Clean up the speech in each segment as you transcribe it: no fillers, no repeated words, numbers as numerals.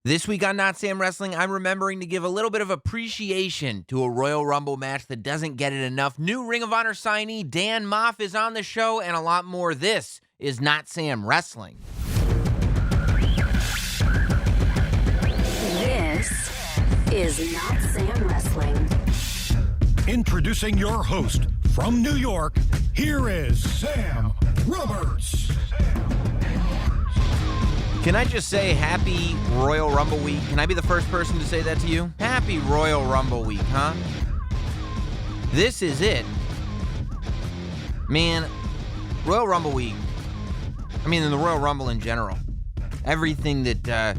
This week on Notsam Wrestling, I'm remembering to give a little bit of appreciation to a Royal Rumble match that doesn't get it enough. New Ring of Honor signee Dan Maff is on the show, and a lot more. This is Notsam Wrestling. This is Notsam Wrestling. Introducing your host from New York, here is Sam Roberts. Can I just say happy Royal Rumble week? Can I be the first person to say that to you? Happy Royal Rumble week, huh? This is it. Man, Royal Rumble week, and the Royal Rumble in general. Everything that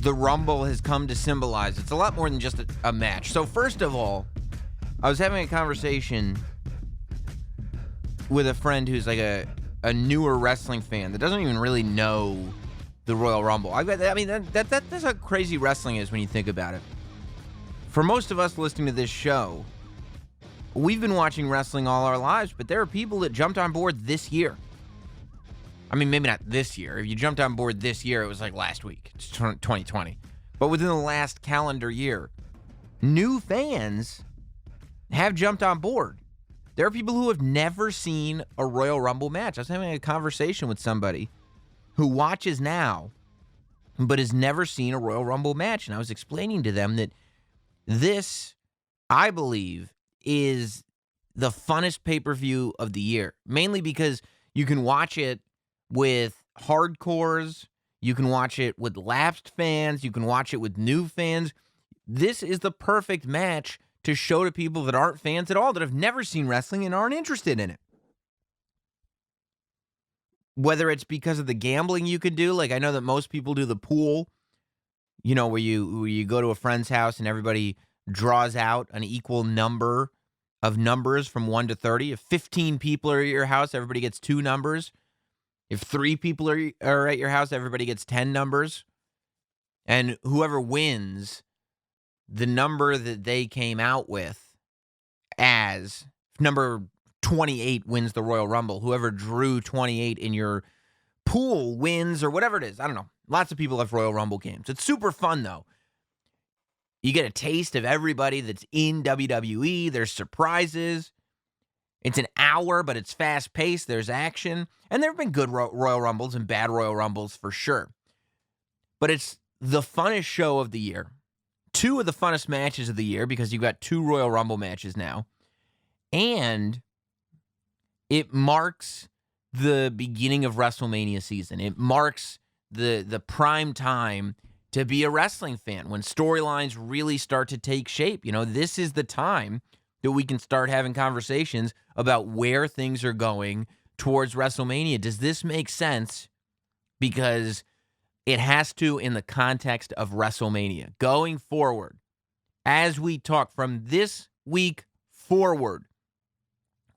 the Rumble has come to symbolize. It's a lot more than just a match. So first of all, I was having a conversation with a friend who's like a newer wrestling fan that doesn't even really know the Royal Rumble. That's how crazy wrestling is when you think about it. For most of us listening to this show, we've been watching wrestling all our lives, but there are people that jumped on board this year. I mean, maybe not this year. If you jumped on board this year, it was like last week. It's 2020. But within the last calendar year, new fans have jumped on board. There are people who have never seen a Royal Rumble match. I was having a conversation with somebody who watches now, but has never seen a Royal Rumble match. And I was explaining to them that this, I believe, is the funnest pay-per-view of the year. Mainly because you can watch it with hardcores, you can watch it with lapsed fans, you can watch it with new fans. This is the perfect match to show to people that aren't fans at all, that have never seen wrestling and aren't interested in it. Whether it's because of the gambling you can do, like I know that most people do the pool, where you go to a friend's house and everybody draws out an equal number of numbers from 1 to 30. If 15 people are at your house, everybody gets 2 numbers. If 3 people are at your house, everybody gets 10 numbers. And whoever wins, the number that they came out with as number 28 wins the Royal Rumble. Whoever drew 28 in your pool wins, or whatever it is. I don't know. Lots of people have Royal Rumble games. It's super fun, though. You get a taste of everybody that's in WWE. There's surprises. It's an hour, but it's fast-paced. There's action. And there have been good Royal Rumbles and bad Royal Rumbles for sure. But it's the funnest show of the year. 2 of the funnest matches of the year, because you've got 2 Royal Rumble matches now. And it marks the beginning of WrestleMania season. It marks the prime time to be a wrestling fan, when storylines really start to take shape. This is the time that we can start having conversations about where things are going towards WrestleMania. Does this make sense? Because it has to, in the context of WrestleMania. Going forward, as we talk from this week forward,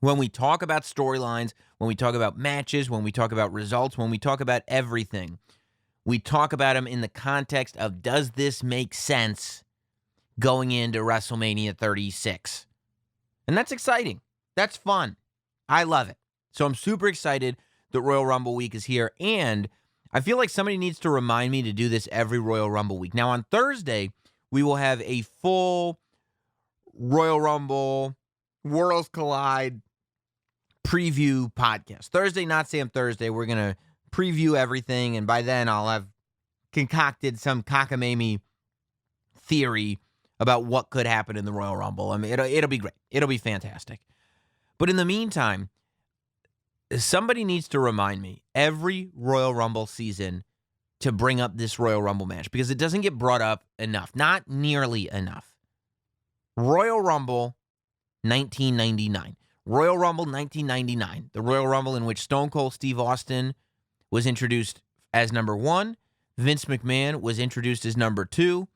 when we talk about storylines, when we talk about matches, when we talk about results, when we talk about everything, we talk about them in the context of, does this make sense going into WrestleMania 36? And that's exciting. That's fun. I love it. So I'm super excited that Royal Rumble week is here. And I feel like somebody needs to remind me to do this every Royal Rumble week. Now on Thursday, we will have a full Royal Rumble Worlds Collide preview podcast. Thursday, Not Sam Thursday, we're going to preview everything, and by then I'll have concocted some cockamamie theory about what could happen in the Royal Rumble. It'll be great. It'll be fantastic. But in the meantime, somebody needs to remind me every Royal Rumble season to bring up this Royal Rumble match, because it doesn't get brought up enough. Not nearly enough. Royal Rumble 1999. Royal Rumble 1999, the Royal Rumble in which Stone Cold Steve Austin was introduced as number 1, Vince McMahon was introduced as number 2,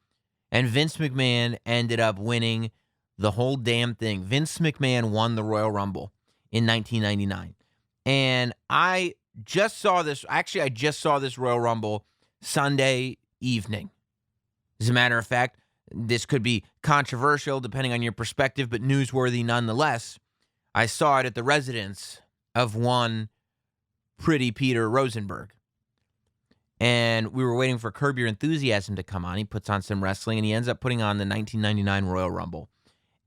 and Vince McMahon ended up winning the whole damn thing. Vince McMahon won the Royal Rumble in 1999. And I just saw this Royal Rumble Sunday evening. As a matter of fact, this could be controversial depending on your perspective, but newsworthy nonetheless. I saw it at the residence of one Pretty Peter Rosenberg. And we were waiting for Curb Your Enthusiasm to come on. He puts on some wrestling, and he ends up putting on the 1999 Royal Rumble.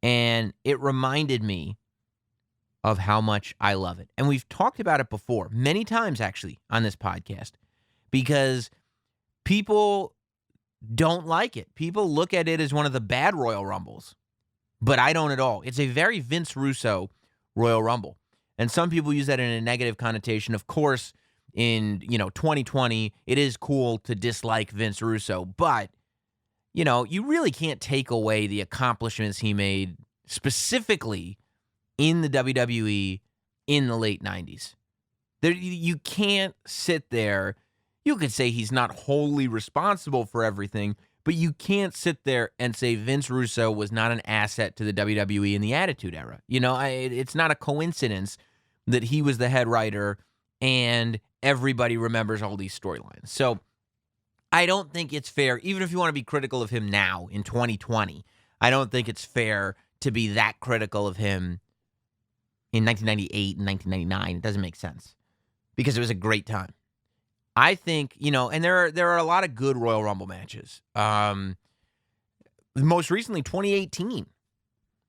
And it reminded me of how much I love it. And we've talked about it before, many times actually, on this podcast, because people don't like it. People look at it as one of the bad Royal Rumbles, but I don't at all. It's a very Vince Russo Royal Rumble. And some people use that in a negative connotation. Of course, in 2020, it is cool to dislike Vince Russo, but you really can't take away the accomplishments he made specifically in the WWE in the late 90s. You can't sit there. You could say he's not wholly responsible for everything, but you can't sit there and say Vince Russo was not an asset to the WWE in the Attitude Era. It's not a coincidence that he was the head writer and everybody remembers all these storylines. So I don't think it's fair, even if you want to be critical of him now in 2020, I don't think it's fair to be that critical of him in 1998 and 1999. It doesn't make sense because it was a great time. I think, and there are a lot of good Royal Rumble matches. Most recently, 2018.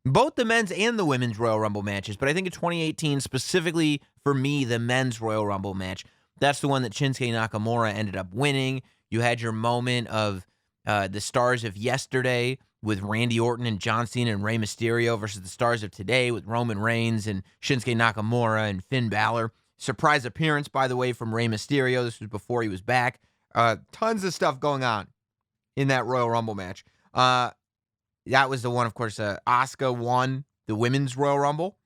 Both the men's and the women's Royal Rumble matches, but I think in 2018, specifically for me, the men's Royal Rumble match, that's the one that Shinsuke Nakamura ended up winning. You had your moment of the stars of yesterday with Randy Orton and John Cena and Rey Mysterio versus the stars of today with Roman Reigns and Shinsuke Nakamura and Finn Balor. Surprise appearance, by the way, from Rey Mysterio. This was before he was back. Tons of stuff going on in that Royal Rumble match. That was the one, of course, Asuka won the women's Royal Rumble,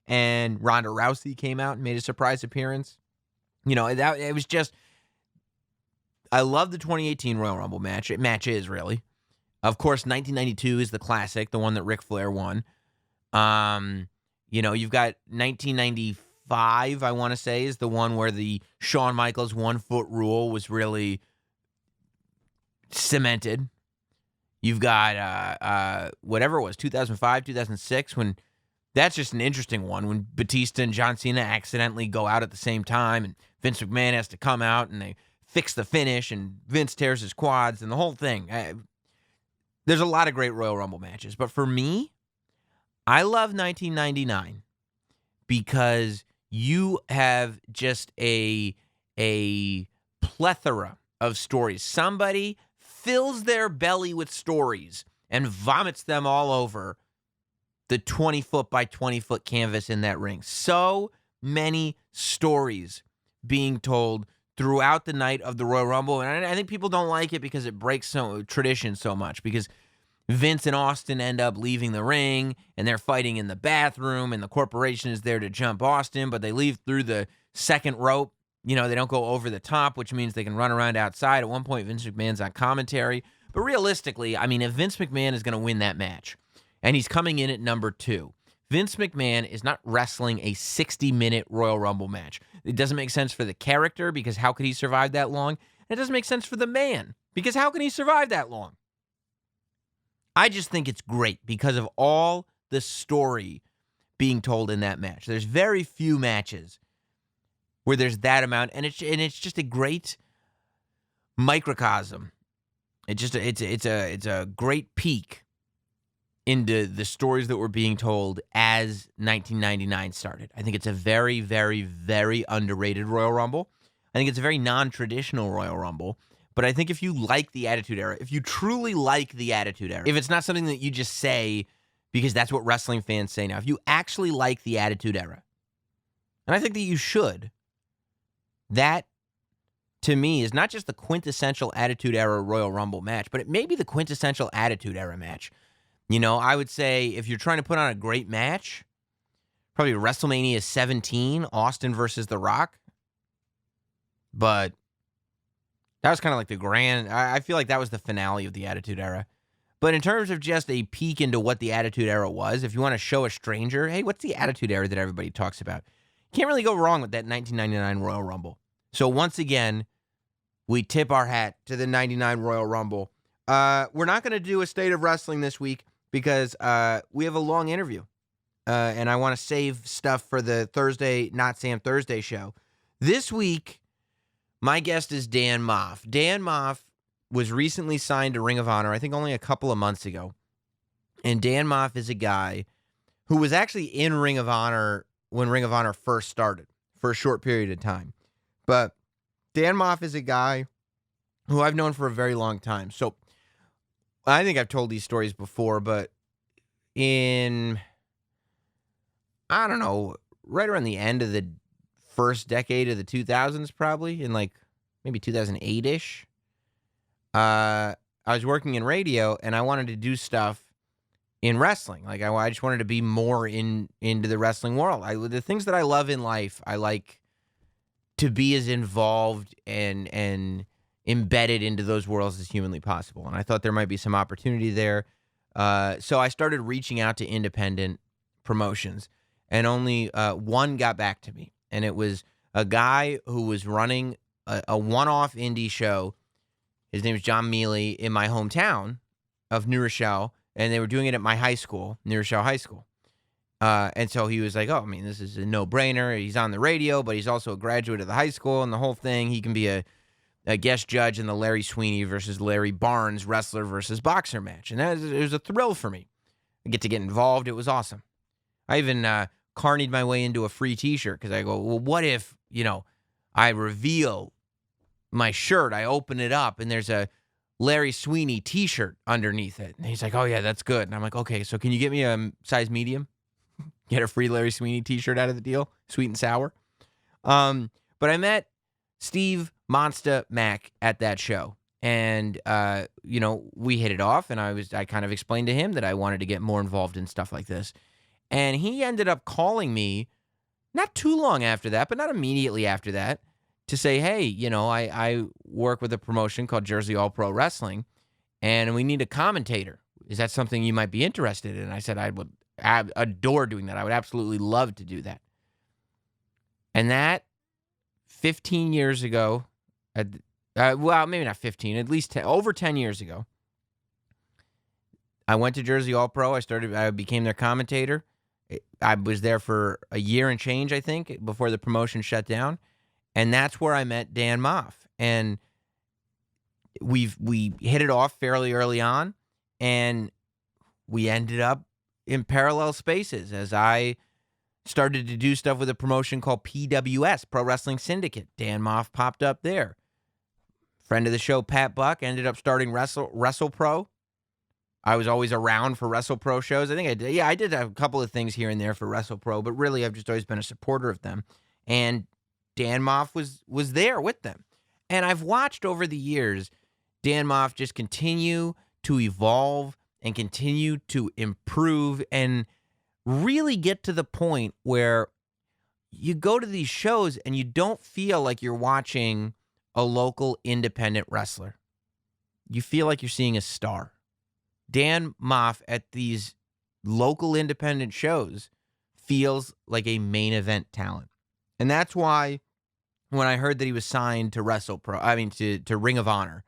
and Ronda Rousey came out and made a surprise appearance. It was just, I love the 2018 Royal Rumble match. Matches, really. Of course, 1992 is the classic, the one that Ric Flair won. You've got 1995, I want to say, is the one where the Shawn Michaels 1 foot rule was really cemented. You've got whatever it was, 2005, 2006, when that's just an interesting one, when Batista and John Cena accidentally go out at the same time, and Vince McMahon has to come out, and they fix the finish, and Vince tears his quads, and the whole thing. There's a lot of great Royal Rumble matches, but for me, I love 1999 because you have just a plethora of stories. Somebody fills their belly with stories and vomits them all over the 20-foot by 20-foot canvas in that ring. So many stories being told throughout the night of the Royal Rumble. And I think people don't like it because it breaks tradition so much, because Vince and Austin end up leaving the ring and they're fighting in the bathroom and the corporation is there to jump Austin, but they leave through the second rope. They don't go over the top, which means they can run around outside. At one point, Vince McMahon's on commentary. But realistically, if Vince McMahon is going to win that match and he's coming in at number 2, Vince McMahon is not wrestling a 60-minute Royal Rumble match. It doesn't make sense for the character, because how could he survive that long? And it doesn't make sense for the man, because how can he survive that long? I just think it's great because of all the story being told in that match. There's very few matches where there's that amount, and it's just a great microcosm. It's a great peek into the stories that were being told as 1999 started. I think it's a very, very, very underrated Royal Rumble. I think it's a very non-traditional Royal Rumble. But I think if you like the Attitude Era, if you truly like the Attitude Era, if it's not something that you just say because that's what wrestling fans say now, if you actually like the Attitude Era, and I think that you should, that, to me, is not just the quintessential Attitude Era Royal Rumble match, but it may be the quintessential Attitude Era match. I would say if you're trying to put on a great match, probably WrestleMania 17, Austin versus The Rock. But that was kind of like the grand, I feel like that was the finale of the Attitude Era. But in terms of just a peek into what the Attitude Era was, if you want to show a stranger, hey, what's the Attitude Era that everybody talks about? Can't really go wrong with that 1999 Royal Rumble. So once again, we tip our hat to the 99 Royal Rumble. We're not going to do a State of Wrestling this week because we have a long interview. And I want to save stuff for the Thursday, Not Sam Thursday show. This week, My guest is Dan Maff. Dan Maff was recently signed to Ring of Honor, I think only a couple of months ago. And Dan Maff is a guy who was actually in Ring of Honor when Ring of Honor first started for a short period of time. But Dan Maff is a guy who I've known for a very long time. So I think I've told these stories before, but in, I don't know, right around the end of the first decade of the 2000s, probably, in like maybe 2008-ish, I was working in radio, and I wanted to do stuff in wrestling. Like, I just wanted to be more into the wrestling world. The things that I love in life, I like to be as involved and embedded into those worlds as humanly possible. And I thought there might be some opportunity there. So I started reaching out to independent promotions, and only one got back to me. And it was a guy who was running a one-off indie show. His name is John Mealy, in my hometown of New Rochelle, and they were doing it at my high school, New Rochelle High School. And so he was like, oh, I mean, this is a no-brainer. He's on the radio, but he's also a graduate of the high school and the whole thing. He can be a guest judge in the Larry Sweeney versus Larry Barnes wrestler versus boxer match. And it was a thrill for me. I get involved. It was awesome. I even carnied my way into a free T-shirt because I go, well, what if, I reveal my shirt, I open it up, and there's a Larry Sweeney T-shirt underneath it. And he's like, oh, yeah, that's good. And I'm like, okay, so can you get me a size medium? Get a free Larry Sweeney T-shirt out of the deal, sweet and sour. But I met Steve Monsta Mack at that show. And, we hit it off, and I kind of explained to him that I wanted to get more involved in stuff like this. And he ended up calling me not too long after that, but not immediately after that, to say, hey, I work with a promotion called Jersey All Pro Wrestling, and we need a commentator. Is that something you might be interested in? And I said I would adore doing that. I would absolutely love to do that. And that 15 years ago, well, maybe not 15, at least over 10 years ago, I went to Jersey All Pro. I became their commentator. I was there for a year and change, I think, before the promotion shut down. And that's where I met Dan Maff. And we hit it off fairly early on, and we ended up in parallel spaces as I started to do stuff with a promotion called PWS, Pro Wrestling Syndicate. Dan Maff popped up there. Friend of the show, Pat Buck, ended up starting Wrestle Pro. I was always around for Wrestle Pro shows. I think I did. Yeah, I did a couple of things here and there for Wrestle Pro, but really I've just always been a supporter of them. And Dan Maff was there with them. And I've watched over the years Dan Maff just continue to evolve and continue to improve and really get to the point where you go to these shows and you don't feel like you're watching a local independent wrestler. You feel like you're seeing a star. Dan Maff at these local independent shows feels like a main event talent. And that's why when I heard that he was signed to to Ring of Honor,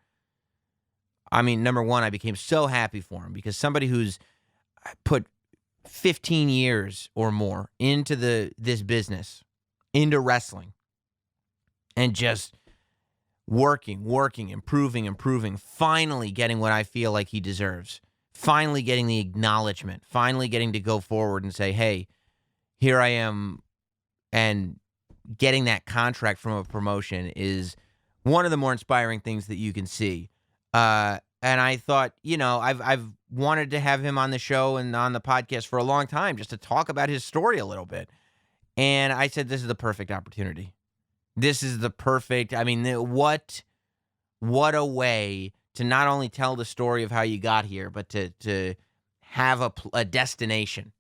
number one, I became so happy for him, because somebody who's put 15 years or more into this business, into wrestling, and just working, improving, finally getting what I feel like he deserves, finally getting the acknowledgement, finally getting to go forward and say, hey, here I am, and getting that contract from a promotion is one of the more inspiring things that you can see. And I thought, I've wanted to have him on the show and on the podcast for a long time, just to talk about his story a little bit. And I said, this is the perfect opportunity. This is the perfect, what a way to not only tell the story of how you got here, but to have a destination.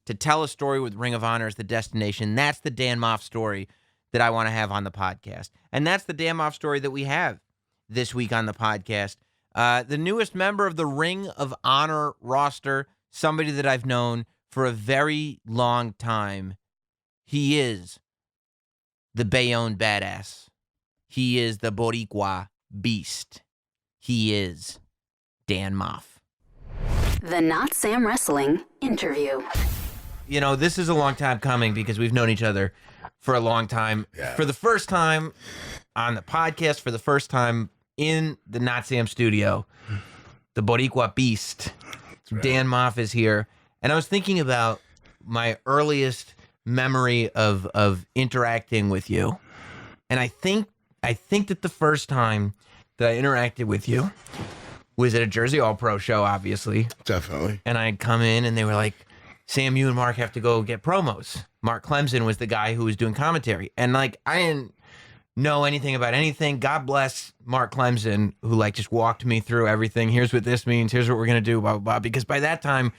To tell a story with Ring of Honor as the destination. That's the Dan Maff story that I want to have on the podcast. And that's the Dan Maff story that we have this week on the podcast. The newest member of the Ring of Honor roster, somebody that I've known for a very long time. He is the Bayonne Badass. He is the Boricua Beast. He is Dan Maff. The Notsam Wrestling Interview. This is a long time coming, because we've known each other for a long time. Yeah. For the first time, on the podcast for the first time in the Notsam studio. The Boricua Beast, right. Dan Maff is here. And I was thinking about my earliest memory of interacting with you. And I think that the first time that I interacted with you was at a Jersey All Pro show, obviously. Definitely. And I'd come in and they were like, Sam, you and Mark have to go get promos. Mark Clemson was the guy who was doing commentary. And like, I didn't know anything about anything. God bless Mark Clemson, who like just walked me through everything. Here's what this means. Here's what we're going to do, blah, blah, blah. Because by that time,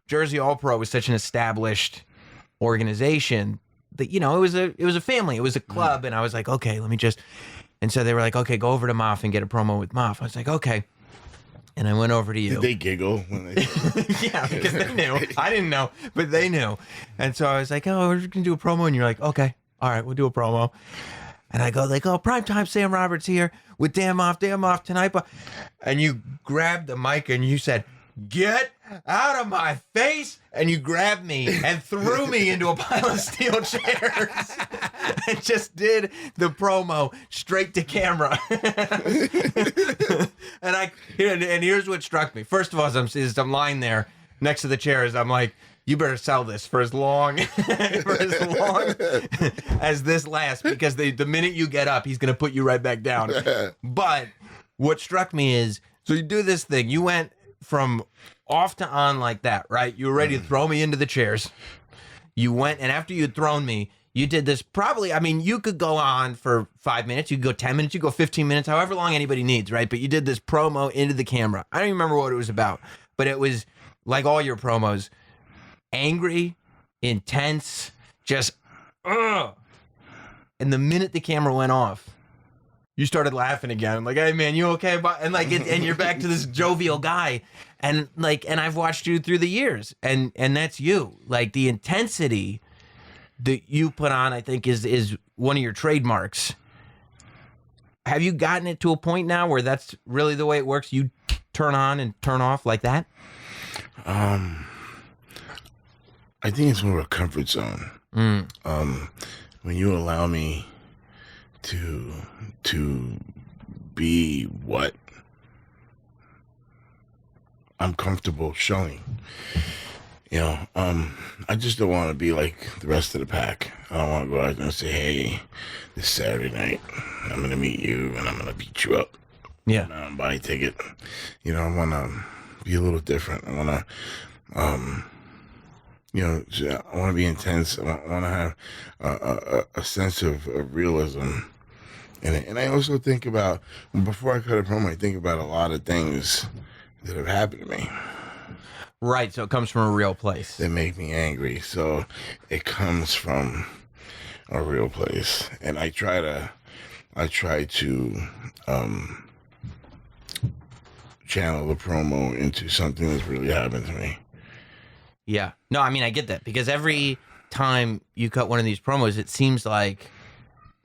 Jersey All Pro was such an established organization that, you know, it was a family. It was a club. And I was like, okay, let me just. And so they were like, okay, go over to Maff and get a promo with Maff. I was like, okay. And I went over to you. Did they giggle when they? Yeah, because they knew. I didn't know, but they knew. And so I was like, oh, we're just going to do a promo. And you're like, okay, all right, we'll do a promo. And I go like, oh, primetime Sam Roberts here with Dan Maff tonight. And you grabbed the mic and you said, get out of my face. And you grabbed me and threw me into a pile of steel chairs and just did the promo straight to camera. And here's what struck me. First of all, as I'm lying there next to the chairs, I'm like, you better sell this for as long as this lasts, because the minute you get up, he's going to put you right back down. But what struck me is, so you do this thing. You went from off to on like that, right? You were ready to throw me into the chairs. You went, and after you had thrown me, you did this probably, I mean, you could go on for 5 minutes, you could go 10 minutes, you could go 15 minutes, however long anybody needs, right? But you did this promo into the camera. I don't even remember what it was about, but it was like all your promos, angry, intense, just, ugh. And the minute the camera went off, you started laughing again. I'm like, hey man, you okay? And like, and you're back to this jovial guy. And like, and I've watched you through the years, and that's you. Like the intensity that you put on, I think is one of your trademarks. Have you gotten it to a point now where that's really the way it works? You turn on and turn off like that? I think it's more of a comfort zone. When you allow me to be what I'm comfortable showing. You know, I just don't want to be like the rest of the pack. I don't want to go out there and say, hey, this Saturday night, I'm going to meet you and I'm going to beat you up. Yeah. Buy a ticket. You know, I want to be a little different. I want to, you know, I want to be intense. I want to have a sense of realism. And I also think about, before I cut a promo, I think about a lot of things that have happened to me. Right, so it comes from a real place. That make me angry. So it comes from a real place. And I try to channel the promo into something that's really happened to me. Yeah. No, I mean, I get that, because every time you cut one of these promos, it seems like,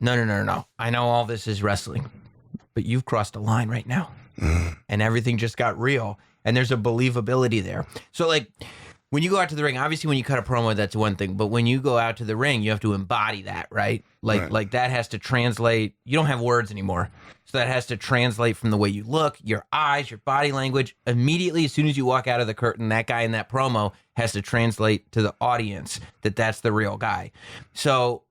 no. I know all this is wrestling, but you've crossed a line right now. And everything just got real. And there's a believability there. So, like, when you go out to the ring, obviously when you cut a promo, that's one thing. But when you go out to the ring, you have to embody that, right? Like that has to translate. You don't have words anymore. So that has to translate from the way you look, your eyes, your body language. Immediately, as soon as you walk out of the curtain, that guy in that promo has to translate to the audience that that's the real guy. So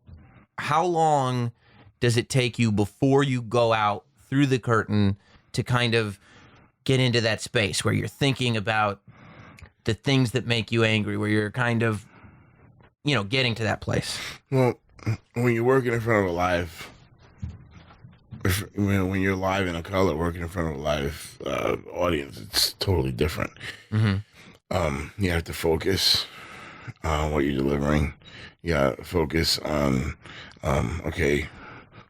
how long does it take you before you go out through the curtain to kind of get into that space where you're thinking about the things that make you angry, where you're kind of, you know, getting to that place? Well, when you're working in front of a live, when you're live in a color, working in front of a live audience, it's totally different. You have to focus on what you're delivering. You got to focus on, okay,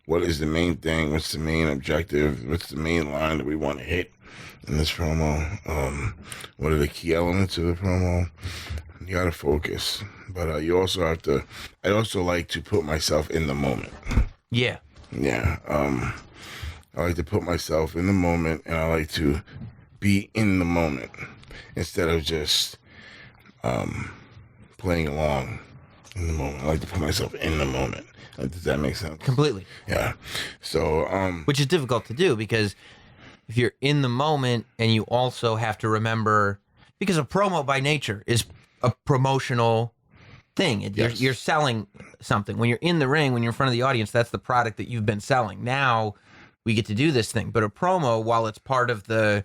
what is the main thing? What's the main objective? What's the main line that we want to hit in this promo? What are the key elements of the promo? You got to focus. But you also have to, I also like to put myself in the moment. Yeah. Yeah. I like to put myself in the moment, and I like to be in the moment instead of just playing along In the moment. I like to put myself in the moment. Does that make sense? Completely. Yeah. So, which is difficult to do because if you're in the moment and you also have to remember, because a promo by nature is a promotional thing. Yes. You're selling something. When you're in the ring, when you're in front of the audience, that's the product that you've been selling. Now we get to do this thing. But a promo, while it's part of the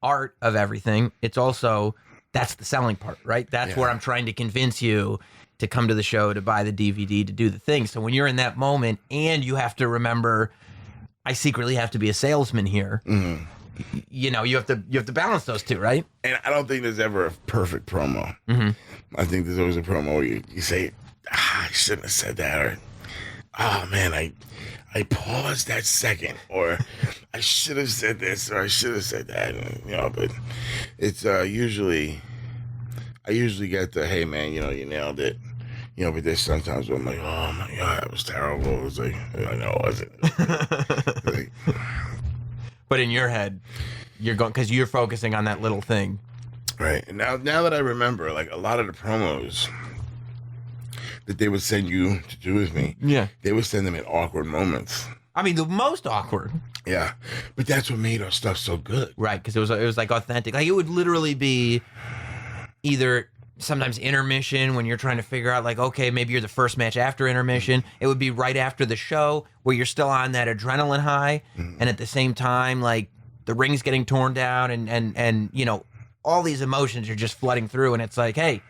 art of everything, it's also, that's the selling part, right? That's where I'm trying to convince you to come to the show, to buy the DVD, to do the thing. So when you're in that moment and you have to remember, I secretly have to be a salesman here. Mm-hmm. You know, you have to balance those two, right? And I don't think there's ever a perfect promo. Mm-hmm. I think there's always a promo where you say, I shouldn't have said that, or, oh man, I paused that second, or I should have said this, or I should have said that, you know. But it's I usually get the, hey man, you know, you nailed it. You know, but there's sometimes where I'm like, oh my God, that was terrible. It was like, I know it wasn't. Like, but in your head, you're going, because you're focusing on that little thing. right. And now that I remember, like a lot of the promos that they would send you to do with me, they would send them in awkward moments. I mean, the most awkward. Yeah. But that's what made our stuff so good. Right, because it was like authentic. Like it would literally be either sometimes intermission when you're trying to figure out like, okay, maybe you're the first match after intermission. It would be right after the show where you're still on that adrenaline high, and at the same time, like the ring's getting torn down and you know, all these emotions are just flooding through, and it's like, hey,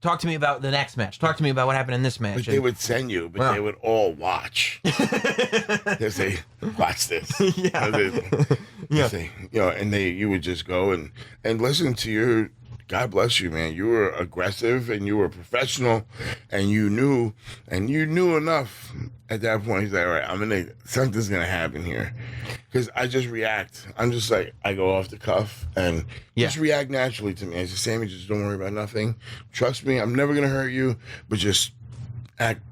talk to me about the next match. Talk to me about what happened in this match. But they would send you, but they would all watch. They say, watch this. Yeah. They say, you know, and you would just go and listen to your, God bless you, man. You were aggressive and you were professional, and you knew enough at that point. He's like, all right, something's gonna happen here, because I just react. I'm just like, I go off the cuff and just react naturally to me. I just Sammy, just don't worry about nothing. Trust me, I'm never gonna hurt you, but just act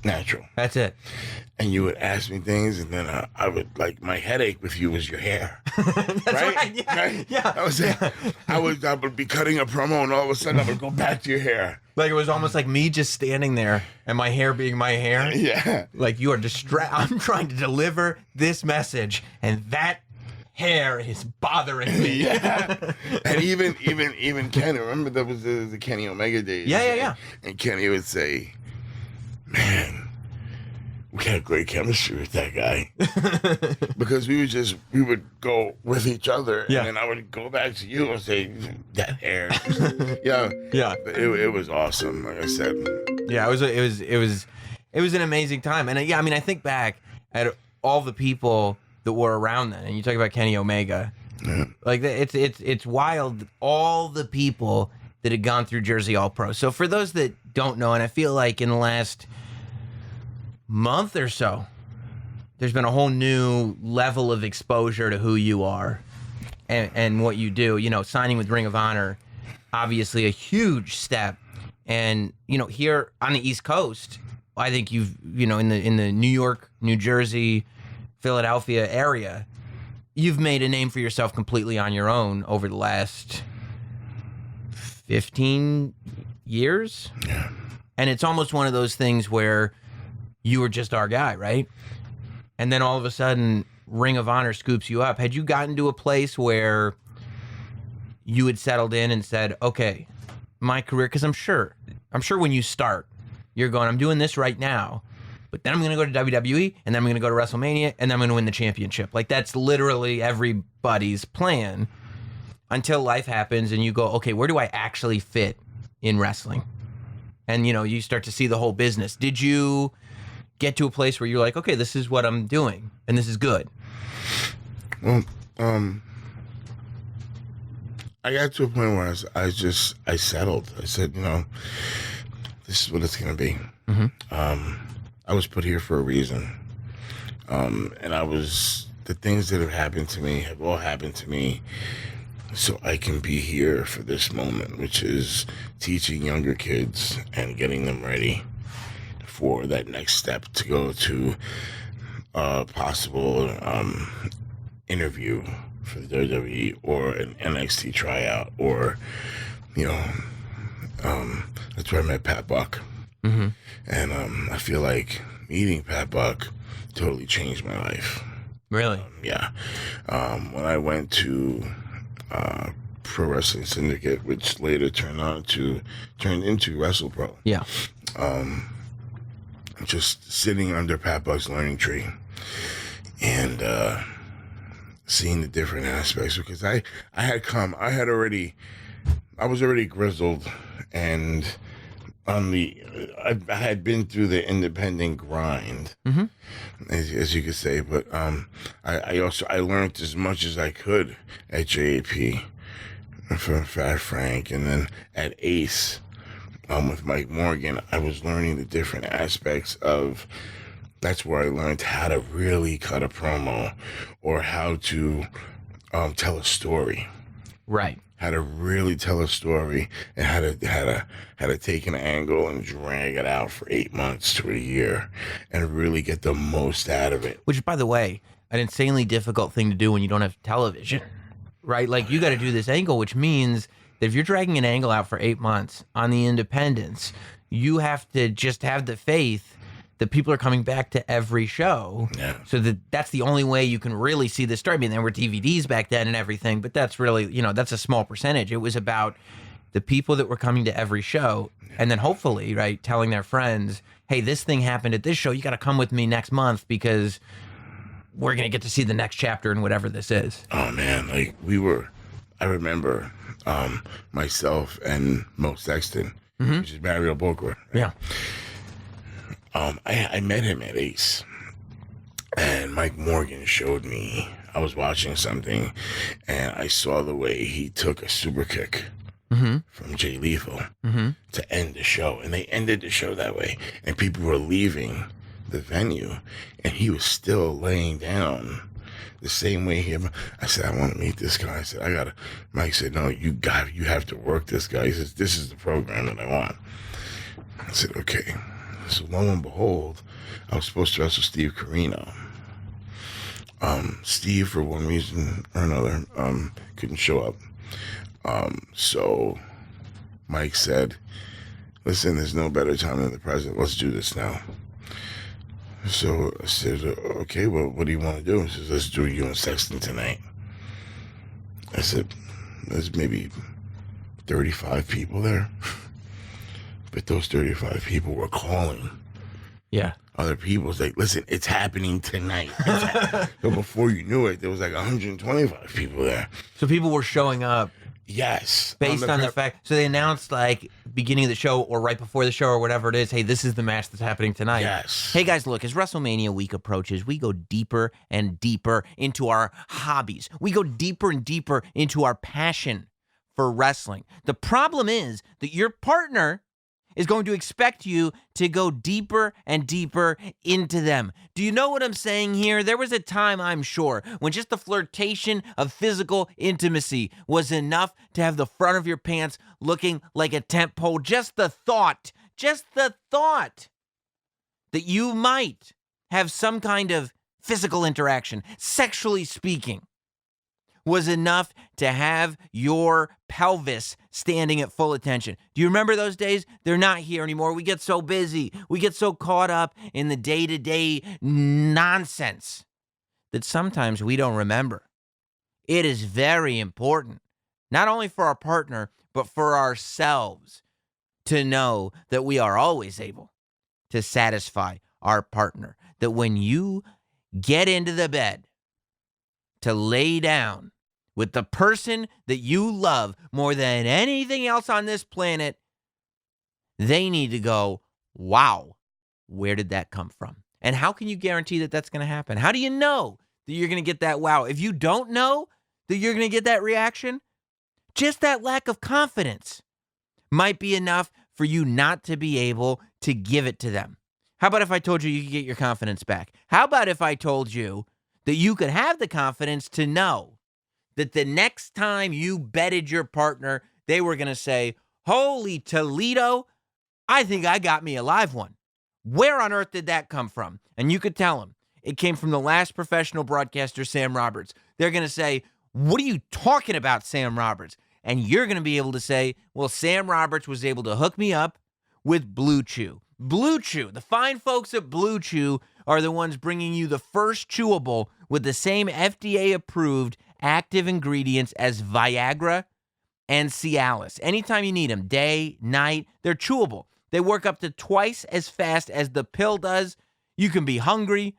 natural. That's it. And you would ask me things, and then I would, like, my headache with you was your hair. That's right. Yeah. Right? Yeah. I would be cutting a promo, and all of a sudden I would go back to your hair. Like it was almost like me just standing there and my hair being my hair. Yeah. Like you are I'm trying to deliver this message, and that hair is bothering me. Yeah. And even Kenny, remember that was the Kenny Omega days? Yeah. And Kenny would say, man, we had great chemistry with that guy. Because we would go with each other, and then I would go back to you and say, that hair. Yeah. It was awesome, like I said. Yeah, it was an amazing time. And I mean, I think back at all the people that were around then, and you talk about Kenny Omega. Yeah. Like it's wild, all the people that had gone through Jersey All Pro. So for those that don't know, and I feel like in the last month or so, there's been a whole new level of exposure to who you are and what you do. You know, signing with Ring of Honor, obviously a huge step. And, you know, here on the East Coast, I think you've, you know, in the New York, New Jersey, Philadelphia area, you've made a name for yourself completely on your own over the last 15 years. Yeah. And it's almost one of those things where you were just our guy, right? And then all of a sudden, Ring of Honor scoops you up. Had you gotten to a place where you had settled in and said, okay, my career, because I'm sure when you start, you're going, I'm doing this right now, but then I'm going to go to WWE, and then I'm going to go to WrestleMania, and then I'm going to win the championship. Like, that's literally everybody's plan until life happens, and you go, okay, where do I actually fit in wrestling? And, you know, you start to see the whole business. Did you get to a place where you're like, okay, this is what I'm doing, and this is good? Well, I got to a point where I settled. I said, you know, this is what it's going to be. Mm-hmm. I was put here for a reason. And the things that have happened to me have all happened to me so I can be here for this moment, which is teaching younger kids and getting them ready for that next step to go to a possible interview for the WWE or an NXT tryout, or, you know, that's where I met Pat Buck. Mm-hmm. And I feel like meeting Pat Buck totally changed my life. Really? Yeah. When I went to Pro Wrestling Syndicate, which later turned into Wrestle Pro. Yeah. Just sitting under Pat Buck's learning tree and seeing the different aspects, because I was already grizzled, and I had been through the independent grind, Mm-hmm. as you could say, but I learned as much as I could at JAP from Fat Frank, and then at Ace with Mike Morgan. I was learning the different aspects of. That's where I learned how to really cut a promo, or how to tell a story. Right. How to really tell a story, and how to take an angle and drag it out for 8 months to a year, and really get the most out of it. Which, by the way, an insanely difficult thing to do when you don't have television, right? Like, you got to do this angle, which means that if you're dragging an angle out for 8 months on the independents, you have to just have the faith that people are coming back to every show. Yeah. So that's the only way you can really see the story. I mean, there were DVDs back then and everything, but that's really, that's a small percentage. It was about the people that were coming to every show, and then hopefully, right, telling their friends, hey, this thing happened at this show. You got to come with me next month because we're going to get to see the next chapter in whatever this is. Oh, man. Like, I remember myself and Mo Sexton, which is Mario Booker. Yeah. I met him at Ace, and Mike Morgan showed me. I was watching something, and I saw the way he took a super kick from Jay Lethal to end the show, and they ended the show that way, and people were leaving the venue, and he was still laying down the same way he. I said, I want to meet this guy. I said, Mike said, no, you have to work this guy. He says, this is the program that I want. I said, okay. So lo and behold, I was supposed to wrestle Steve Carino. Steve, for one reason or another, couldn't show up. So Mike said, listen, there's no better time than the present. Let's do this now. So I said, okay, well, what do you want to do? He says, let's do you and Sexton tonight. I said, there's maybe 35 people there. But those 35 people were calling. Yeah. Other people. It's like, listen, it's happening tonight. So before you knew it, there was like 125 people there. So people were showing up. Yes. Based on the fact. So they announced, like, beginning of the show or right before the show or whatever it is, hey, this is the match that's happening tonight. Yes. Hey, guys, look, as WrestleMania week approaches, we go deeper and deeper into our hobbies. We go deeper and deeper into our passion for wrestling. The problem is that your partner is going to expect you to go deeper and deeper into them. Do you know what I'm saying here? There was a time, I'm sure, when just the flirtation of physical intimacy was enough to have the front of your pants looking like a tent pole. Just the thought that you might have some kind of physical interaction, sexually speaking, was enough to have your pelvis standing at full attention. Do you remember those days? They're not here anymore. We get so busy. We get so caught up in the day-to-day nonsense that sometimes we don't remember. It is very important, not only for our partner, but for ourselves, to know that we are always able to satisfy our partner. That when you get into the bed to lay down with the person that you love more than anything else on this planet, they need to go, wow, where did that come from? And how can you guarantee that that's going to happen? How do you know that you're going to get that wow? If you don't know that you're going to get that reaction, just that lack of confidence might be enough for you not to be able to give it to them. How about if I told you you could get your confidence back? How about if I told you that you could have the confidence to know that the next time you betted your partner, they were going to say, holy Toledo, I think I got me a live one. Where on earth did that come from? And you could tell them it came from the last professional broadcaster, Sam Roberts. They're going to say, what are you talking about, Sam Roberts? And you're going to be able to say, well, Sam Roberts was able to hook me up with Blue Chew. Blue Chew. The fine folks at Blue Chew are the ones bringing you the first chewable with the same FDA-approved active ingredients as Viagra and Cialis. Anytime you need them, day, night, they're chewable. They work up to twice as fast as the pill does. You can be hungry.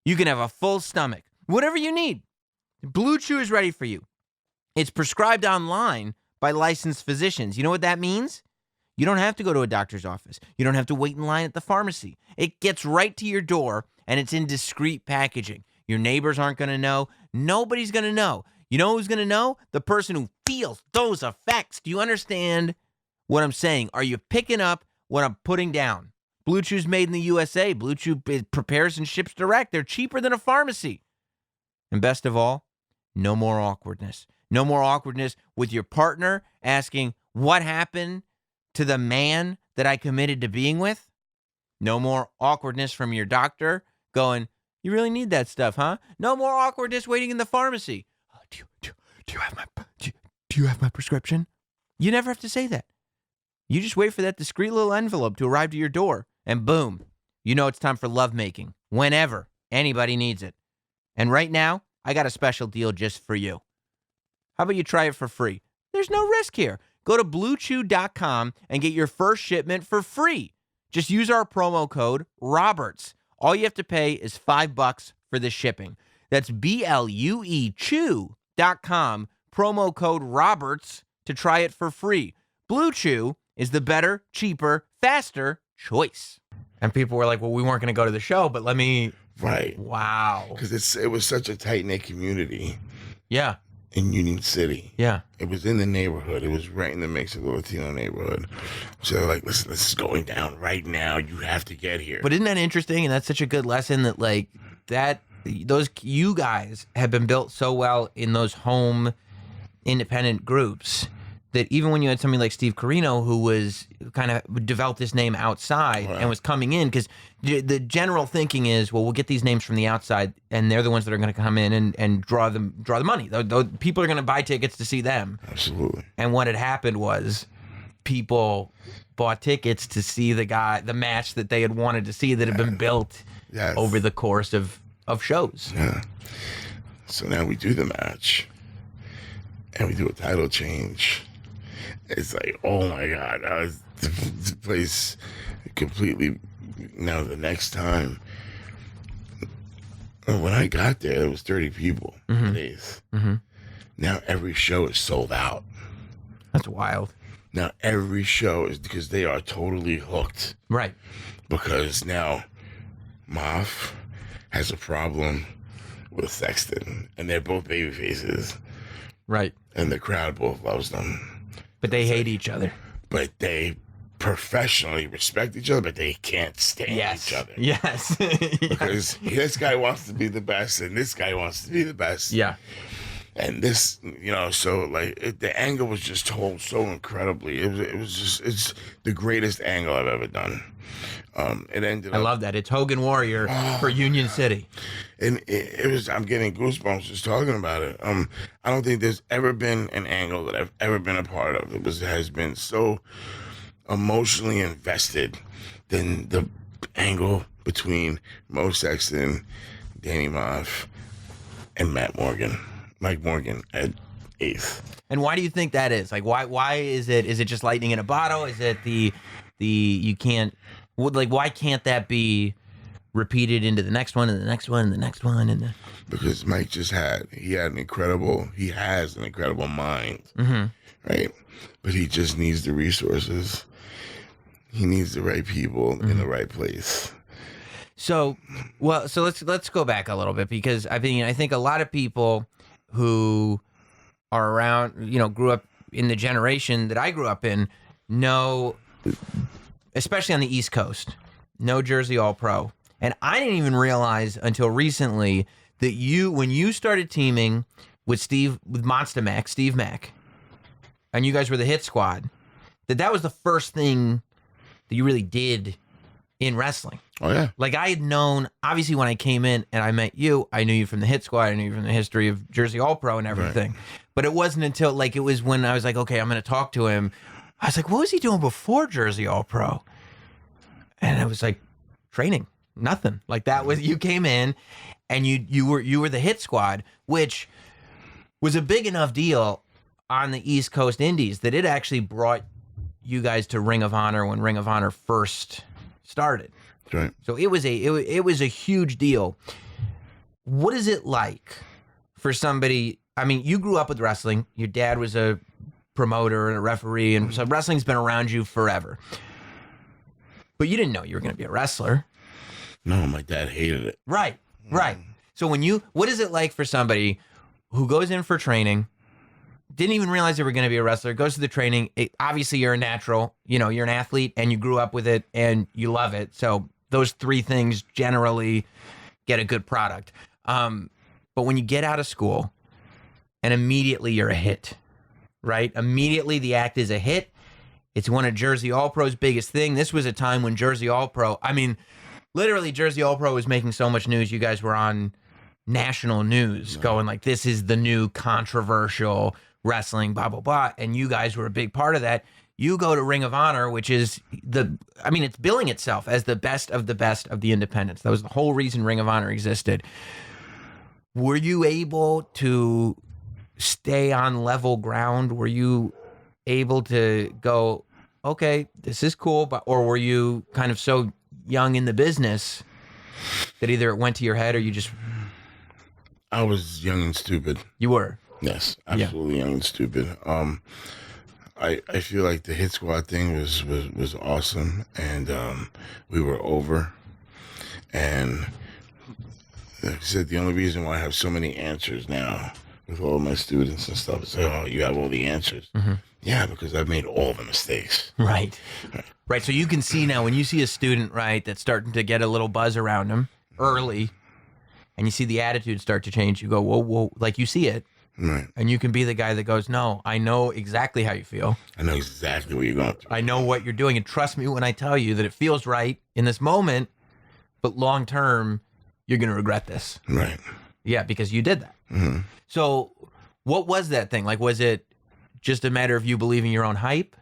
You can have a full stomach. Whatever you need, Blue Chew is ready for you. It's prescribed online by licensed physicians. You know what that means? You don't have to go to a doctor's office. You don't have to wait in line at the pharmacy. It gets right to your door, and it's in discreet packaging. Your neighbors aren't going to know. Nobody's going to know. You know who's going to know? The person who feels those effects. Do you understand what I'm saying? Are you picking up what I'm putting down? Blue Chew's made in the USA. Blue Chew prepares and ships direct. They're cheaper than a pharmacy. And best of all, no more awkwardness. No more awkwardness with your partner asking, what happened to the man that I committed to being with? No more awkwardness from your doctor going, you really need that stuff, huh? No more awkwardness waiting in the pharmacy. Do you have my prescription? You never have to say that. You just wait for that discreet little envelope to arrive to your door, and boom, you know it's time for lovemaking, whenever anybody needs it. And right now, I got a special deal just for you. How about you try it for free? There's no risk here. Go to BlueChew.com and get your first shipment for free. Just use our promo code ROBERTS. All you have to pay is $5 for the shipping. That's BLUE Chew.com, promo code ROBERTS to try it for free. Blue Chew is the better, cheaper, faster choice. And people were like, well, we weren't going to go to the show, but let me... Right. Wow. Because it was such a tight-knit community. Yeah. In Union City. Yeah. It was in the neighborhood. It was right in the mix of the Latino neighborhood. So they're like, listen, this is going down right now. You have to get here. But isn't that interesting? And that's such a good lesson that, like, you guys have been built so well in those home independent groups that even when you had somebody like Steve Carino, who was kind of developed this name outside and was coming in, because the general thinking is, well, we'll get these names from the outside, and they're the ones that are going to come in and draw the money. People are going to buy tickets to see them. Absolutely. And what had happened was people bought tickets to see the match that they had wanted to see that had been built over the course of shows. Yeah. So now we do the match, and we do a title change. It's like, oh my God, the place completely. Now the next time, when I got there was 30 people. Now every show is sold out. That's wild. Now every show is, because they are totally hooked. Right. Because now Maff has a problem with Sexton, and they're both baby faces. Right. And the crowd both loves them. But they hate each other. But they professionally respect each other, but they can't stand each other. Yes. Because this guy wants to be the best, and this guy wants to be the best. Yeah. And this, so like the angle was just told so incredibly. It's the greatest angle I've ever done. It ended up. I love that. It's Hogan Warrior for Union City. And it was, I'm getting goosebumps just talking about it. I don't think there's ever been an angle that I've ever been a part of that has been so emotionally invested than the angle between Mo Sexton, Danny Maff, and Mike Morgan at 8th. And why do you think that is? Like, why is it? Is it just lightning in a bottle? Is it you can't, like, why can't that be repeated into the next one and the next one and the next one? Because Mike he has an incredible mind, right? But he just needs the resources. He needs the right people in the right place. So let's go back a little bit, because I think a lot of people who are around, grew up in the generation that I grew up in, know, especially on the East Coast, know Jersey All Pro. And I didn't even realize until recently that when you started teaming with Steve Mack, and you guys were the Hit Squad, that was the first thing that you really did in wrestling. Oh, yeah. Like, I had known, obviously, when I came in and I met you, I knew you from the Hit Squad, I knew you from the history of Jersey All Pro and everything. Right. But it wasn't until, it was when I was like, okay, I'm going to talk to him. I was like, what was he doing before Jersey All Pro? And it was like training, nothing. Like that was, you came in and you were the hit squad, which was a big enough deal on the East Coast Indies that it actually brought you guys to Ring of Honor when Ring of Honor first started. That's right. So it was a huge deal. What is it like for somebody? I mean, you grew up with wrestling. Your dad was a promoter and a referee, and so wrestling's been around you forever. But you didn't know you were going to be a wrestler. No, my dad hated it. Right. So what is it like for somebody who goes in for training, didn't even realize they were going to be a wrestler, goes to the training, obviously you're a natural, you're an athlete and you grew up with it and you love it. So those three things generally get a good product. But when you get out of school and immediately you're a hit, right? Immediately the act is a hit. It's one of Jersey All Pro's biggest thing. This was a time when Jersey All Pro, I mean, literally Jersey All Pro was making so much news. You guys were on national news going like, this is the new controversial wrestling, blah, blah, blah. And you guys were a big part of that. You go to Ring of Honor, which is it's billing itself as the best of the independents. That was the whole reason Ring of Honor existed. Were you able to stay on level ground? Were you able to go, okay, this is cool, or were you kind of so young in the business that either it went to your head or you just... I was young and stupid. You were? Yes, absolutely young and stupid. I feel like the hit squad thing was awesome, and we were over. And like I said, the only reason why I have so many answers now with all of my students and stuff is, oh, you have all the answers. Mm-hmm. Yeah, because I've made all the mistakes. Right. So you can see now when you see a student, right, that's starting to get a little buzz around them early, and you see the attitude start to change, you go, whoa, like you see it. Right. And you can be the guy that goes, no, I know exactly how you feel. I know exactly what you're going through. I know what you're doing. And trust me when I tell you that it feels right in this moment, but long term, you're going to regret this. Right. Yeah, because you did that. Mm-hmm. So what was that thing? Like, was it just a matter of you believing your own hype?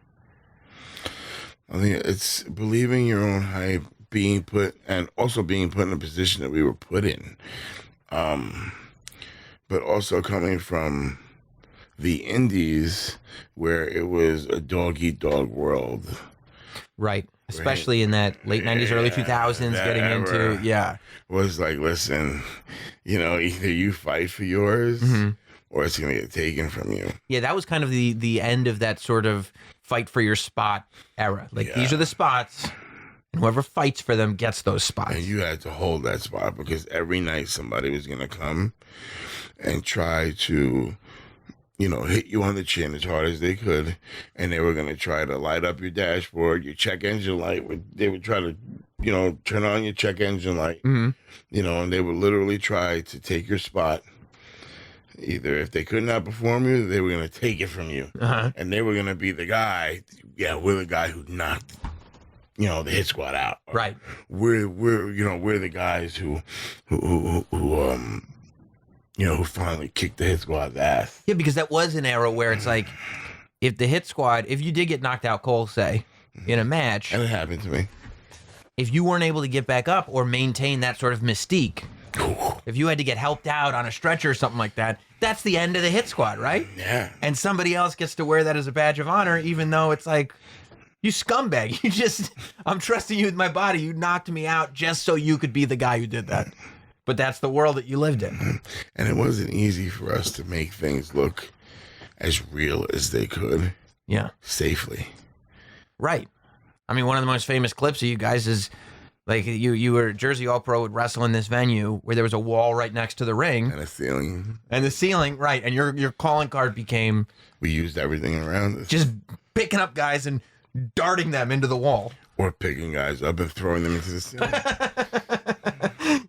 I think it's believing your own hype, being put in a position that we were put in. But also coming from the indies where it was a dog-eat-dog world. Right. Especially in that late 90s, early 2000s, getting into, It was like, listen, either you fight for yours or it's going to get taken from you. Yeah, that was kind of the end of that sort of fight for your spot era. Like, these are the spots, and whoever fights for them gets those spots. And you had to hold that spot because every night somebody was going to come and try to, hit you on the chin as hard as they could. And they were going to try to light up your dashboard, your check engine light. They would try to, turn on your check engine light, and they would literally try to take your spot. Either if they could not perform you, they were going to take it from you. Uh-huh. And they were going to be the guy. Yeah, we're the guy who knocked, the hit squad out. Right. We're the guys who finally kicked the hit squad's ass. Yeah, because that was an era where it's like, if the hit squad, if you did get knocked out cold, say, in a match. And it happened to me. If you weren't able to get back up or maintain that sort of mystique, if you had to get helped out on a stretcher or something like that, that's the end of the hit squad, right? Yeah. And somebody else gets to wear that as a badge of honor, even though it's like, you scumbag. I'm trusting you with my body. You knocked me out just so you could be the guy who did that. But that's the world that you lived in. And it wasn't easy for us to make things look as real as they could. Yeah. Safely. Right. I mean, one of the most famous clips of you guys is like you were Jersey All Pro would wrestle in this venue where there was a wall right next to the ring. And a ceiling. And the ceiling, right. And your calling card became... We used everything around us. Just picking up guys and darting them into the wall. Or picking guys up and throwing them into the ceiling.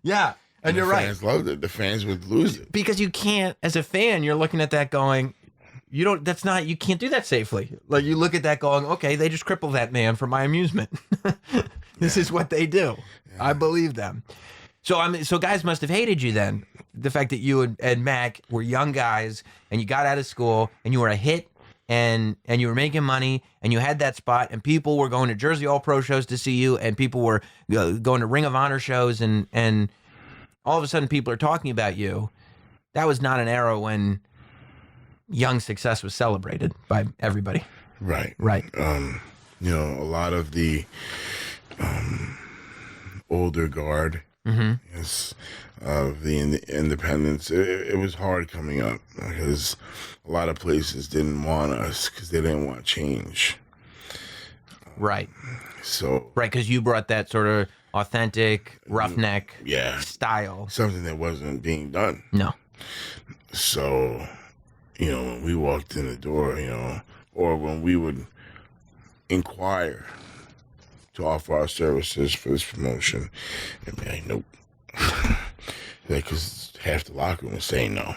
Yeah. And you're right. The fans loved it. The fans would lose it. Because you can't, as a fan, you're looking at that going, you can't do that safely. Like, you look at that going, okay, they just crippled that man for my amusement. This is what they do. Yeah. I believe them. So guys must have hated you then. The fact that you and Mac were young guys and you got out of school and you were a hit and you were making money and you had that spot and people were going to Jersey All Pro shows to see you and people were going to Ring of Honor shows and all of a sudden people are talking about you. That was not an era when young success was celebrated by everybody. Right. You know, a lot of the older guard yes, of the independents, it was hard coming up because a lot of places didn't want us because they didn't want change. Right. So right, because you brought that sort of authentic roughneck style. Something that wasn't being done. No. So, you know, when we walked in the door, you know, or when we would inquire to offer our services for this promotion, and be like, nope. Because half the locker room was saying no.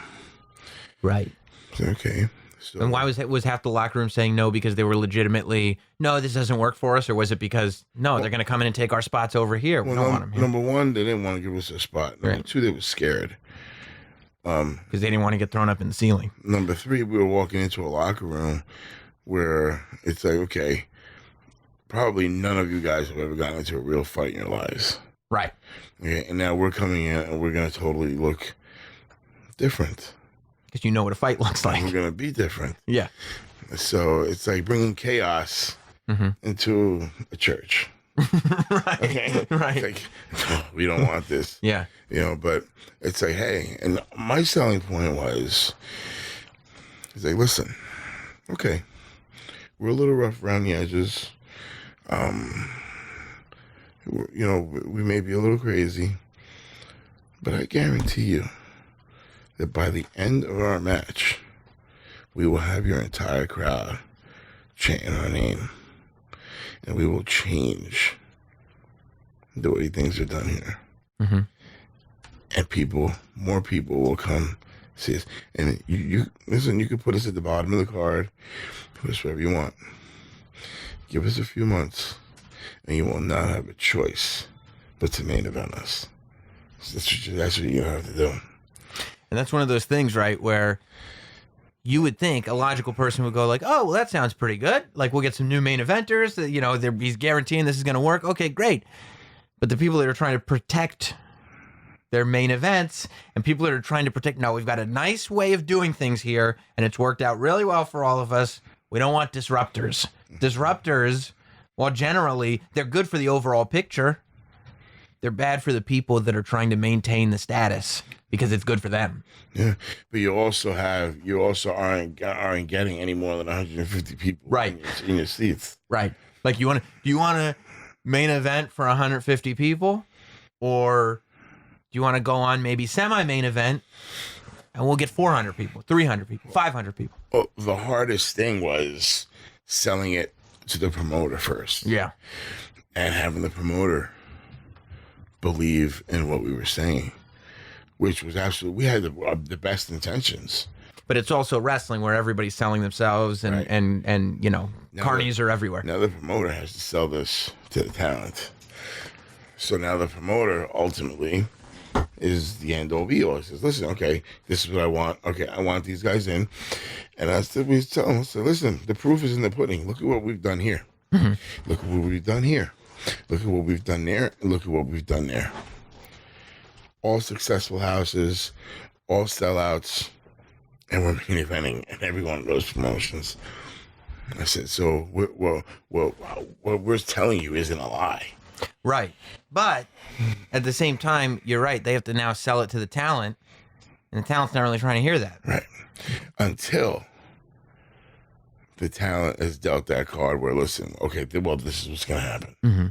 Right. Okay. So, and why was half the locker room saying no? Because they were legitimately, no, this doesn't work for us? Or was it because, no, they're going to come in and take our spots over here? We don't want them here. Number one, they didn't want to give us a spot. Number two, they were scared. Because they didn't want to get thrown up in the ceiling. Number three, we were walking into a locker room where it's like, okay, probably none of you guys have ever gotten into a real fight in your lives. Right. Okay, and now we're coming in and we're going to totally look different. Because you know what a fight looks like. We're going to be different. Yeah. So it's like bringing chaos into a church. Right. Okay. Right. It's like, no, we don't want this. Yeah. You know, but it's like, hey, and my selling point was, it's like, listen, okay, we're a little rough around the edges. You know, we may be a little crazy, but I guarantee you that by the end of our match, we will have your entire crowd chanting our name, and we will change the way things are done here. Mm-hmm. And more people will come see us. And you listen, you can put us at the bottom of the card, put us wherever you want. Give us a few months, and you will not have a choice but to main event us. That's what you have to do. And that's one of those things, right, where you would think a logical person would go like, oh, well, that sounds pretty good. Like, we'll get some new main eventers. You know, he's guaranteeing this is going to work. Okay, great. But the people that are trying to protect their main events and people that are trying to protect, no, we've got a nice way of doing things here, and it's worked out really well for all of us. We don't want disruptors. Disruptors, well, generally, they're good for the overall picture. They're bad for the people that are trying to maintain the status because it's good for them. Yeah, but you also aren't getting any more than 150 people right in your seats. Right. Like do you want a main event for 150 people, or do you want to go on maybe semi-main event and we'll get 400 people, 300 people, 500 people? Well, the hardest thing was selling it to the promoter first. Yeah. And having the promoter believe in what we were saying, which was absolutely, we had the best intentions. But it's also wrestling where everybody's selling themselves and, right. and you know, carnies are everywhere. Now the promoter has to sell this to the talent. So now the promoter ultimately is the end all be all. He says, listen, okay, this is what I want. Okay, I want these guys in. And I said, we tell them, so listen, the proof is in the pudding. Look at what we've done here. Mm-hmm. Look at what we've done here. Look at what we've done there, and look at what we've done there. All successful houses, all sellouts, and we're main eventing in every one of those promotions. I said, so what we're telling you isn't a lie. Right. But at the same time, you're right. They have to now sell it to the talent, and the talent's not really trying to hear that. Right. Until the talent has dealt that card where, listen, okay, well, this is what's going to happen. Mm-hmm.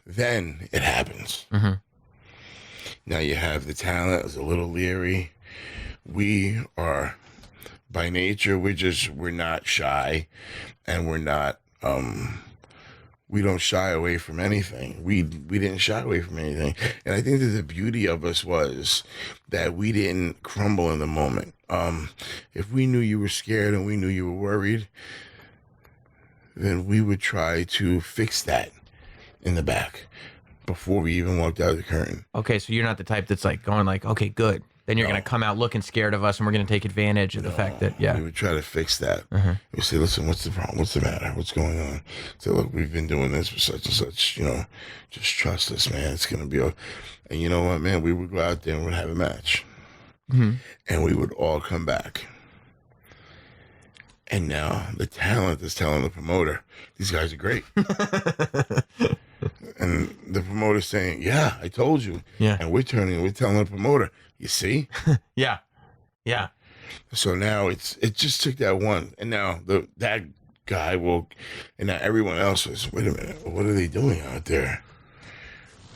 Then it happens. Mm-hmm. Now you have the talent is a little leery. We are, by nature, we're not shy, and we're not, we don't shy away from anything. We didn't shy away from anything. And I think that the beauty of us was that we didn't crumble in the moment. If we knew you were scared and we knew you were worried, then we would try to fix that in the back before we even walked out of the curtain. Okay, so you're not the type that's like going like, okay, good. Then you're No. going to come out looking scared of us, and we're going to take advantage of the fact that, We would try to fix that. We say, listen, what's the problem? What's the matter? What's going on? Say, look, we've been doing this for such and such, just trust us, man. It's going to be okay. And you know what, man? We would go out there and we'd have a match. And we would all come back. And now the talent is telling the promoter, these guys are great. And the promoter's saying, yeah, I told you. Yeah. And we're telling the promoter, you see? Yeah. So now it just took that one. And now that guy will, and now everyone else is, wait a minute, what are they doing out there?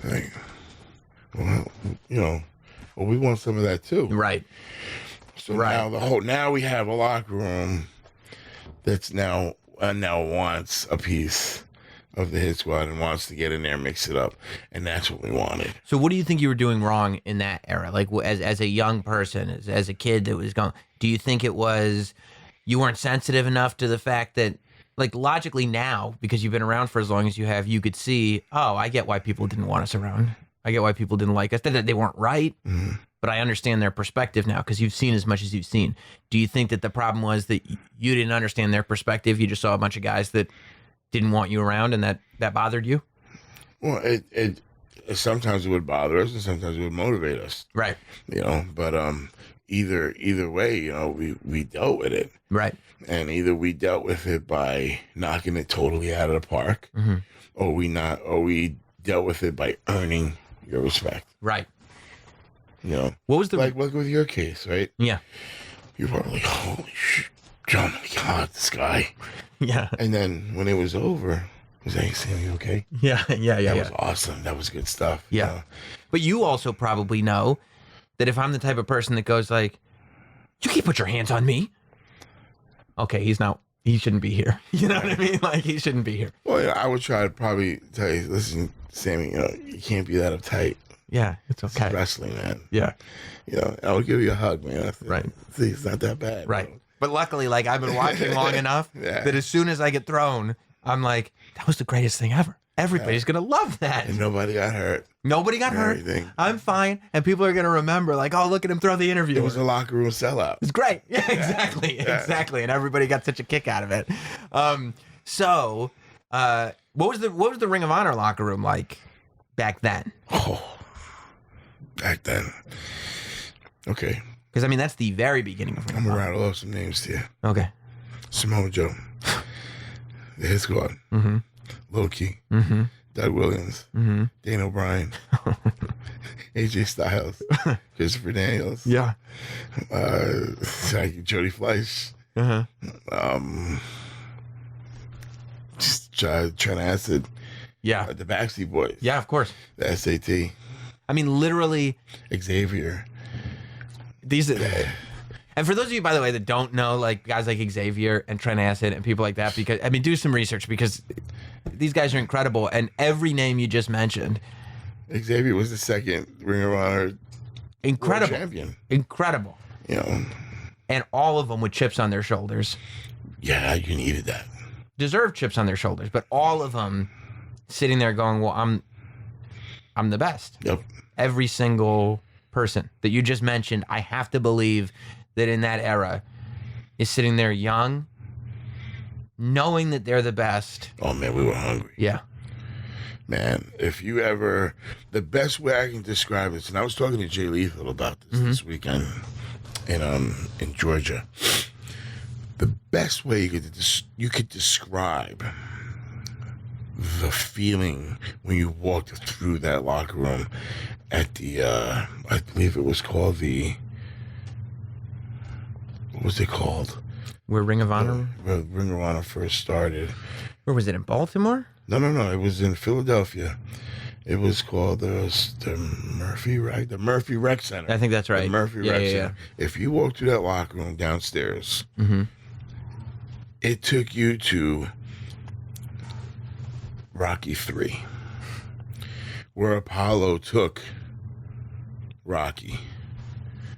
Like, well, we want some of that too. Right. So now we have a locker room that's now wants a piece of the Hit Squad and wants to get in there, mix it up, and that's what we wanted. So what do you think you were doing wrong in that era? Like as a young person, as a kid that was going, do you think it was you weren't sensitive enough to the fact that, like, logically now, because you've been around for as long as you have, you could see, oh, I get why people didn't want us around. I get why people didn't like us. That they weren't right, but I understand their perspective now because you've seen as much as you've seen. Do you think that the problem was that you didn't understand their perspective? You just saw a bunch of guys that didn't want you around, and that bothered you? Well, it sometimes it would bother us, and sometimes it would motivate us. Right. But either way, we dealt with it. Right. And either we dealt with it by knocking it totally out of the park, or we dealt with it by earning your respect. Right. What was the like with your case, right? Yeah. You're probably like, holy shit, John, God, this guy. Yeah. And then when it was over, he was like, hey, Sam, you okay? Yeah. That was awesome. That was good stuff. Yeah. But you also probably know that if I'm the type of person that goes like, you can't put your hands on me. Okay, he shouldn't be here. You know what I mean? Like, he shouldn't be here. Well, I would try to probably tell you, listen, Sammy, you can't be that uptight. Yeah, it's okay. It's wrestling, man. Yeah. I would give you a hug, man. Right. See, it's not that bad. Right. Bro. But luckily, like, I've been watching long enough that as soon as I get thrown, I'm like, that was the greatest thing ever. Everybody's going to love that. And nobody got hurt. Nobody got hurt. Everything. I'm fine. And people are going to remember, like, oh, look at him throw the interview. It was a locker room sellout. It's great. Yeah, exactly. Yeah. Exactly. And everybody got such a kick out of it. So what was the Ring of Honor locker room like back then? Oh, back then. Okay. Because, I mean, that's the very beginning of Ring I'm of going to Honor. rattle off some names to you. Okay. Samoa Joe. The Hit Squad. Low-Key. Doug Williams. Dane O'Brien. AJ Styles. Christopher Daniels. Yeah. Jody Fleisch. Just Trent Acid. Yeah. The Backstreet Boys. Yeah, of course. The SAT. I mean, literally, Xavier. these. And for those of you, by the way, that don't know, like, guys like Xavier and Trent Acid and people like that, because, I mean, do some research because these guys are incredible. And every name you just mentioned. Xavier was the second Ring of Honor Incredible. World champion. Incredible. And all of them with chips on their shoulders. Yeah, you needed that. Deserved chips on their shoulders, but all of them sitting there going, well, I'm the best. Yep. Every single person that you just mentioned, I have to believe that in that era is sitting there young, knowing that they're the best. Oh, man, we were hungry. Yeah. Man, if you ever, the best way I can describe this, and I was talking to Jay Lethal about this weekend in Georgia. The best way you could describe the feeling when you walked through that locker room at the, I believe it was called what was it called? Where Ring of Honor? Where Ring of Honor first started. Where was it, in Baltimore? No. It was in Philadelphia. It was called the Murphy Rec Center. I think that's right. The Murphy Rec Center. If you walk through that locker room downstairs, it took you to Rocky III, where Apollo took Rocky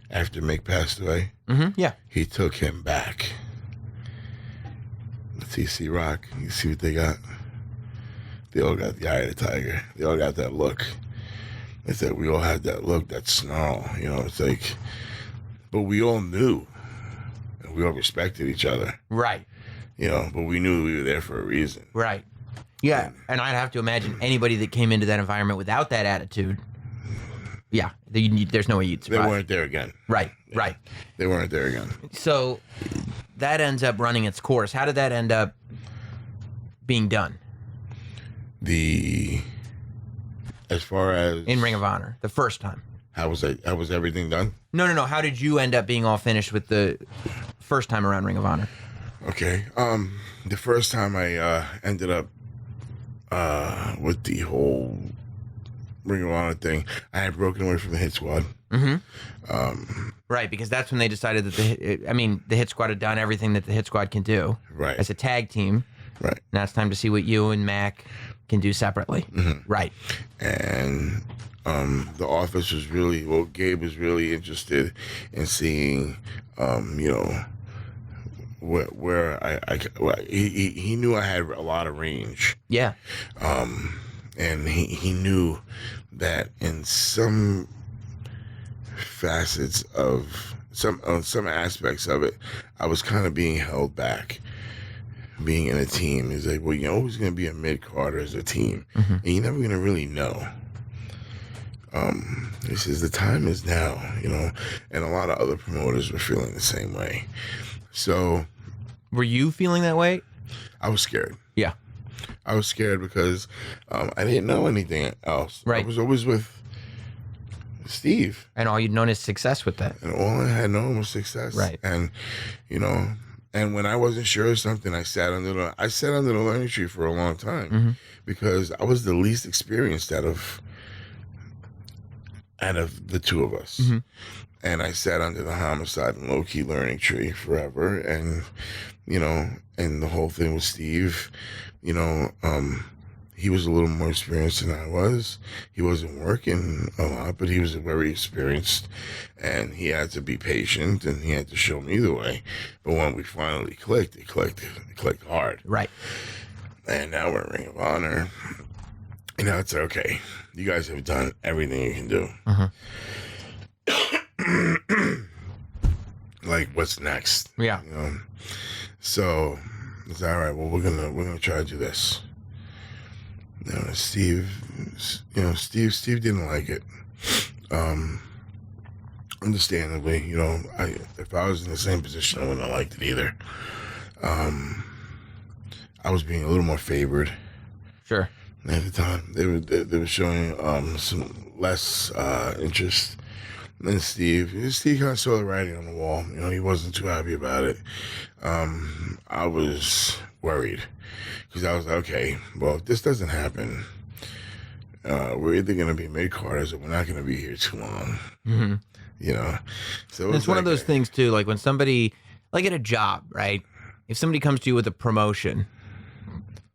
after Mick passed away. Yeah. He took him back. Let's see Rock. You see what they got? They all got the eye of the tiger. They all got that look. It's that we all had that look, that snarl. You know, it's like, but we all knew, and we all respected each other. Right. You know, but we knew we were there for a reason. Right. Yeah, and I'd have to imagine anybody that came into that environment without that attitude, yeah, there's no way you'd survive. They weren't there again. Right, Yeah. right. They weren't there again. So that ends up running its course. How did that end up being done? As far as In Ring of Honor, the first time. how was everything done? No. How did you end up being all finished with the first time around Ring of Honor? Okay. The first time I ended up with the whole Ring of Honor thing, I had broken away from the Hit Squad. Right, because that's when they decided that the Hit Squad had done everything that the Hit Squad can do Right. as a tag team. Right. Now it's time to see what you and Mac can do separately. Right. And the office was really, Gabe was really interested in seeing, he knew I had a lot of range. Yeah. And he knew that in some facets of some aspects of it, I was kind of being held back. Being in a team, he's like, well, you're always going to be a mid-carder as a team, and you're never going to really know. He says the time is now, and a lot of other promoters were feeling the same way. So, Were you feeling that way? I was scared. Yeah. I was scared because I didn't know anything else. Right. I was always with Steve. And all you'd known is success with that. And all I had known was success. Right. And, and when I wasn't sure of something, I sat under the learning tree for a long time because I was the least experienced out of the two of us. And I sat under the homicide and low-key learning tree forever. And, and the whole thing with Steve, he was a little more experienced than I was. He wasn't working a lot, but he was very experienced, and he had to be patient, and he had to show me the way. But when we finally clicked, it clicked hard. Right. And now we're in Ring of Honor. It's okay. You guys have done everything you can do. Like, what's next? Yeah. So it's all right. Well, we're gonna try to do this. Steve didn't like it. Understandably, if I was in the same position, I wouldn't have liked it either. I was being a little more favored. Sure. At the time, they were showing some less interest than Steve. Steve kind of saw the writing on the wall. He wasn't too happy about it. I was worried because I was like, okay, well, if this doesn't happen, we're either going to be mid-carders or we're not going to be here too long. So it's one of those things too, like when somebody, like at a job, right? If somebody comes to you with a promotion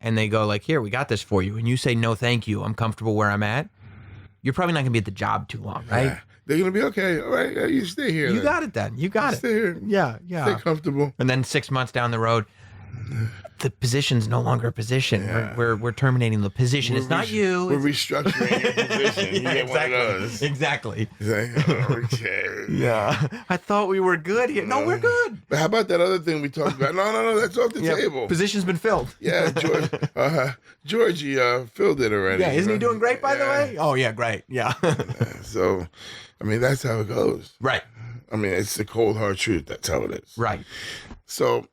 and they go like, here, we got this for you, and you say, no, thank you, I'm comfortable where I'm at, you're probably not going to be at the job too long, right? Yeah. They're going to be okay. All right, you stay here. You got it then. You got it. Stay here. Yeah. Stay comfortable. And then 6 months down the road, the position's no longer a position. Yeah. We're terminating the position. It's not you. We're restructuring your position. You get one of those. Exactly. Like, okay. Yeah. I thought we were good here. No, we're good. But how about that other thing we talked about? No, that's off the table. Position's been filled. Yeah, Georgie filled it already. Yeah, isn't he doing great, by the way? Oh, yeah, great. Yeah. So, that's how it goes. Right. It's the cold, hard truth. That's how it is. Right. So,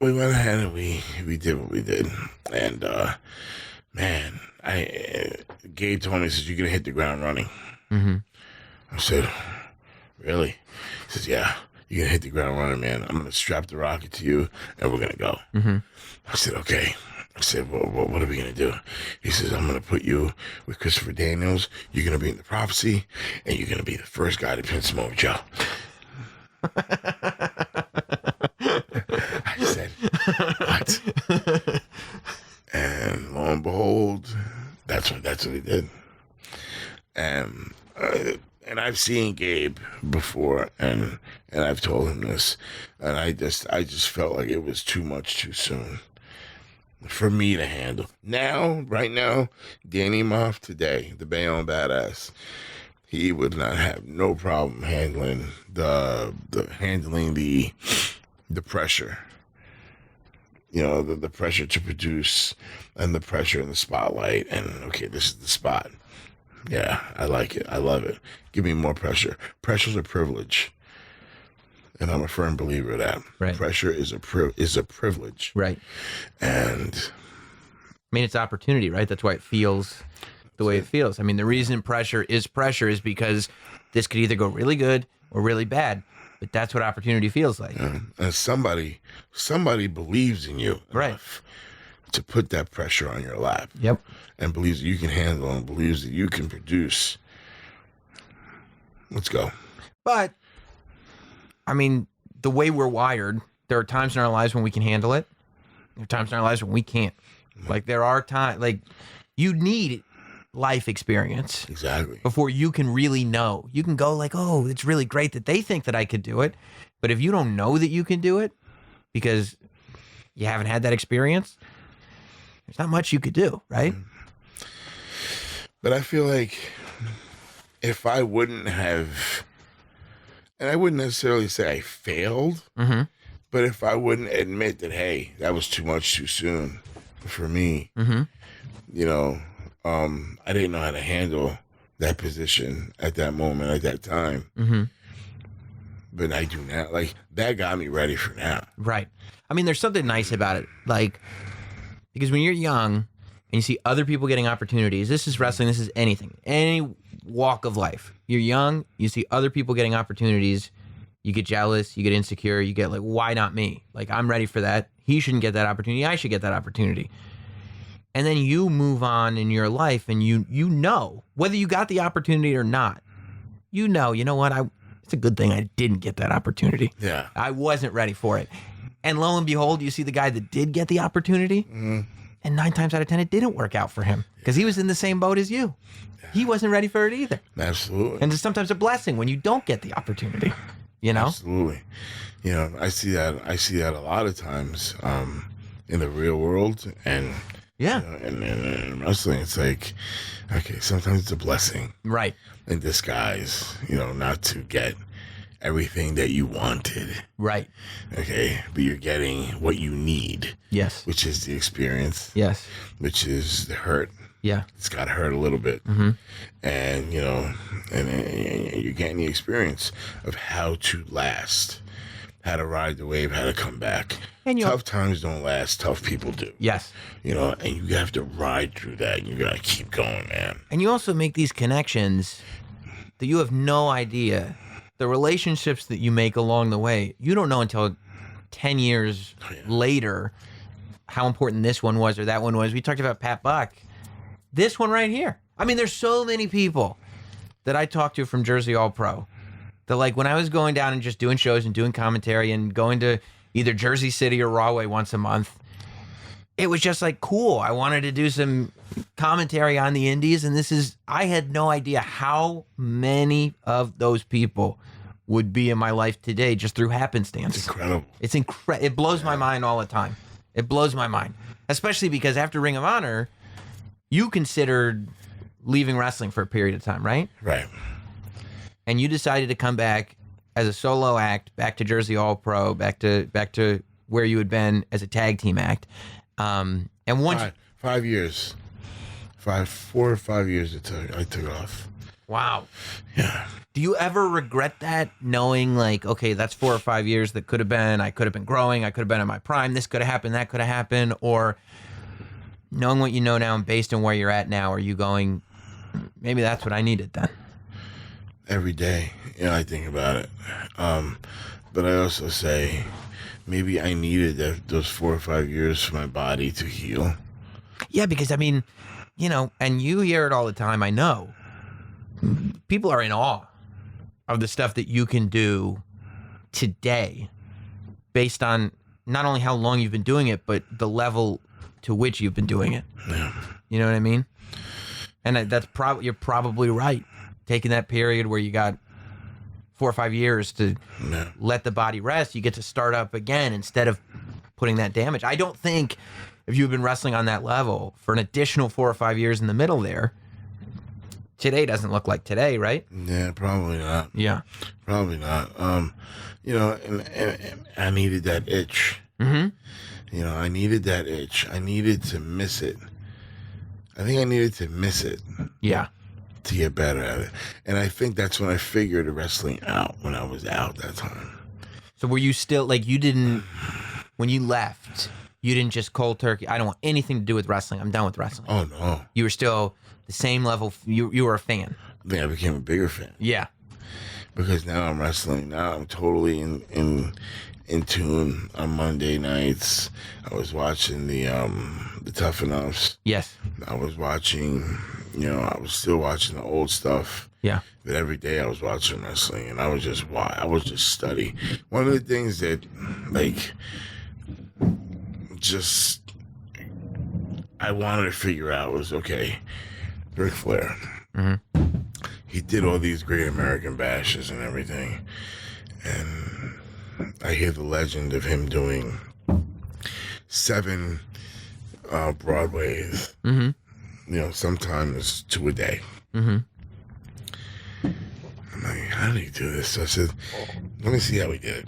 we went ahead and we did what we did. And, Gabe told me, he says, you're going to hit the ground running. I said, really? He says, yeah, you're going to hit the ground running, man. I'm going to strap the rocket to you, and we're going to go. I said, okay. I said, well, what are we going to do? He says, I'm going to put you with Christopher Daniels. You're going to be in the prophecy, and you're going to be the first guy to pin Samoa Joe. I said, what? And lo and behold, that's what he did. And I've seen Gabe before, and I've told him this, and I just felt like it was too much too soon. for me to handle. Now, right now, Danny Maff today, the Bayonne Badass, he would not have no problem handling the pressure. You know, the pressure to produce and the pressure in the spotlight. And okay, this is the spot. Yeah, I like it. I love it. Give me more pressure. Pressure's a privilege. And I'm a firm believer of that. Right. Pressure is a privilege. Right. And I mean, it's opportunity, right? That's why it feels the way it feels. I mean, the reason pressure is because this could either go really good or really bad, but that's what opportunity feels like. and somebody believes in you Right. enough to put that pressure on your lap. Yep. And believes that you can handle and believes that you can produce. Let's go. But I mean, the way we're wired, there are times in our lives when we can handle it. There are times in our lives when we can't. Like there are times, like you need life experience Exactly. before you can really know. You can go like, oh, it's really great that they think that I could do it. But if you don't know that you can do it because you haven't had that experience, there's not much you could do, right? But I feel like if I wouldn't have, and I wouldn't necessarily say I failed, Mm-hmm. but if I wouldn't admit that, hey, that was too much too soon for me, Mm-hmm. you know, I didn't know how to handle that position at that moment, at that time. Mm-hmm. But I do now. Like, that got me ready for now. Right. I mean, there's something nice about it. Like, because when you're young and you see other people getting opportunities, this is wrestling, this is anything, any walk of life. You're young, you see other people getting opportunities, you get jealous, you get insecure, you get like, why not me? Like, I'm ready for that. He shouldn't get that opportunity. I should get that opportunity. And then you move on in your life and you know, whether you got the opportunity or not, you know what? It's a good thing I didn't get that opportunity. Yeah. I wasn't ready for it. And lo and behold, you see the guy that did get the opportunity, and 9 times out of 10, it didn't work out for him because he was in the same boat as you. He wasn't ready for it either. Absolutely. And it's sometimes a blessing when you don't get the opportunity, you know? Absolutely. You know, I see that a lot of times in the real world, and Yeah. you know, and in wrestling, it's like, okay, sometimes it's a blessing Right. in disguise, you know, not to get everything that you wanted, Right. okay, but you're getting what you need, Yes. which is the experience, Yes. which is the hurt. Yeah. It's got to hurt a little bit. Mm-hmm. And, you know, and you're getting the experience of how to last, how to ride the wave, how to come back. And Tough times don't last. Tough people do. Yes. You know, and you have to ride through that. And you got to keep going, man. And you also make these connections that you have no idea. The relationships that you make along the way, you don't know until 10 years later how important this one was or that one was. We talked about Pat Buck. This one right here. I mean, there's so many people that I talked to from Jersey All Pro that, like, when I was going down and just doing shows and doing commentary and going to either Jersey City or Rahway once a month, it was just like cool. I wanted to do some commentary on the indies, and I had no idea how many of those people would be in my life today just through happenstance. It's incredible. It's It blows my mind all the time. It blows my mind, especially because after Ring of Honor, you considered leaving wrestling for a period of time, right? Right. And you decided to come back as a solo act, back to Jersey All Pro, back to where you had been as a tag team act. And once 5 years, 4 or 5 years I took off. wow. Yeah. Do you ever regret that, knowing like, okay, that's 4 or 5 years that could have been, I could have been growing, I could have been in my prime, this could have happened, that could have happened, or knowing what you know now and based on where you're at now, are you going, maybe that's what I needed then? Every day, you know, I think about it. But I also say maybe I needed those 4 or 5 years for my body to heal. Yeah, because I mean, you know, and you hear it all the time, I know. People are in awe of the stuff that you can do today based on not only how long you've been doing it, but the level to which you've been doing it. Yeah. You know what I mean? And that's you're probably right. Taking that period where you got 4 or 5 years to let the body rest, you get to start up again instead of putting that damage. I don't think if you've been wrestling on that level for an additional 4 or 5 years in the middle there, today doesn't look like today, right? Yeah, probably not. Yeah. Probably not. You know, and I needed that itch. Mm-hmm. You know, I needed that itch. I needed to miss it. I think I needed to miss it. Yeah. To get better at it. And I think that's when I figured wrestling out, when I was out that time. So were you still, like, you didn't, when you left, you didn't just cold turkey, I don't want anything to do with wrestling. I'm done with wrestling. Oh, no. You were still the same level. You were a fan. I think I became a bigger fan. Yeah. Because now I'm wrestling. Now I'm totally in tune on Monday nights. I was watching the Tough Enoughs. Yes. I was watching, you know, I was still watching the old stuff. Yeah. But every day I was watching wrestling, and I was just studying. One of the things that, like, just I wanted to figure out was, okay, Ric Flair. Mm-hmm. He did all these great American bashes and everything, and I hear the legend of him doing 7 Broadways. Mm-hmm. You know, sometimes 2 a day. Mm-hmm. I'm like, how did he do this? So I said, let me see how he did it.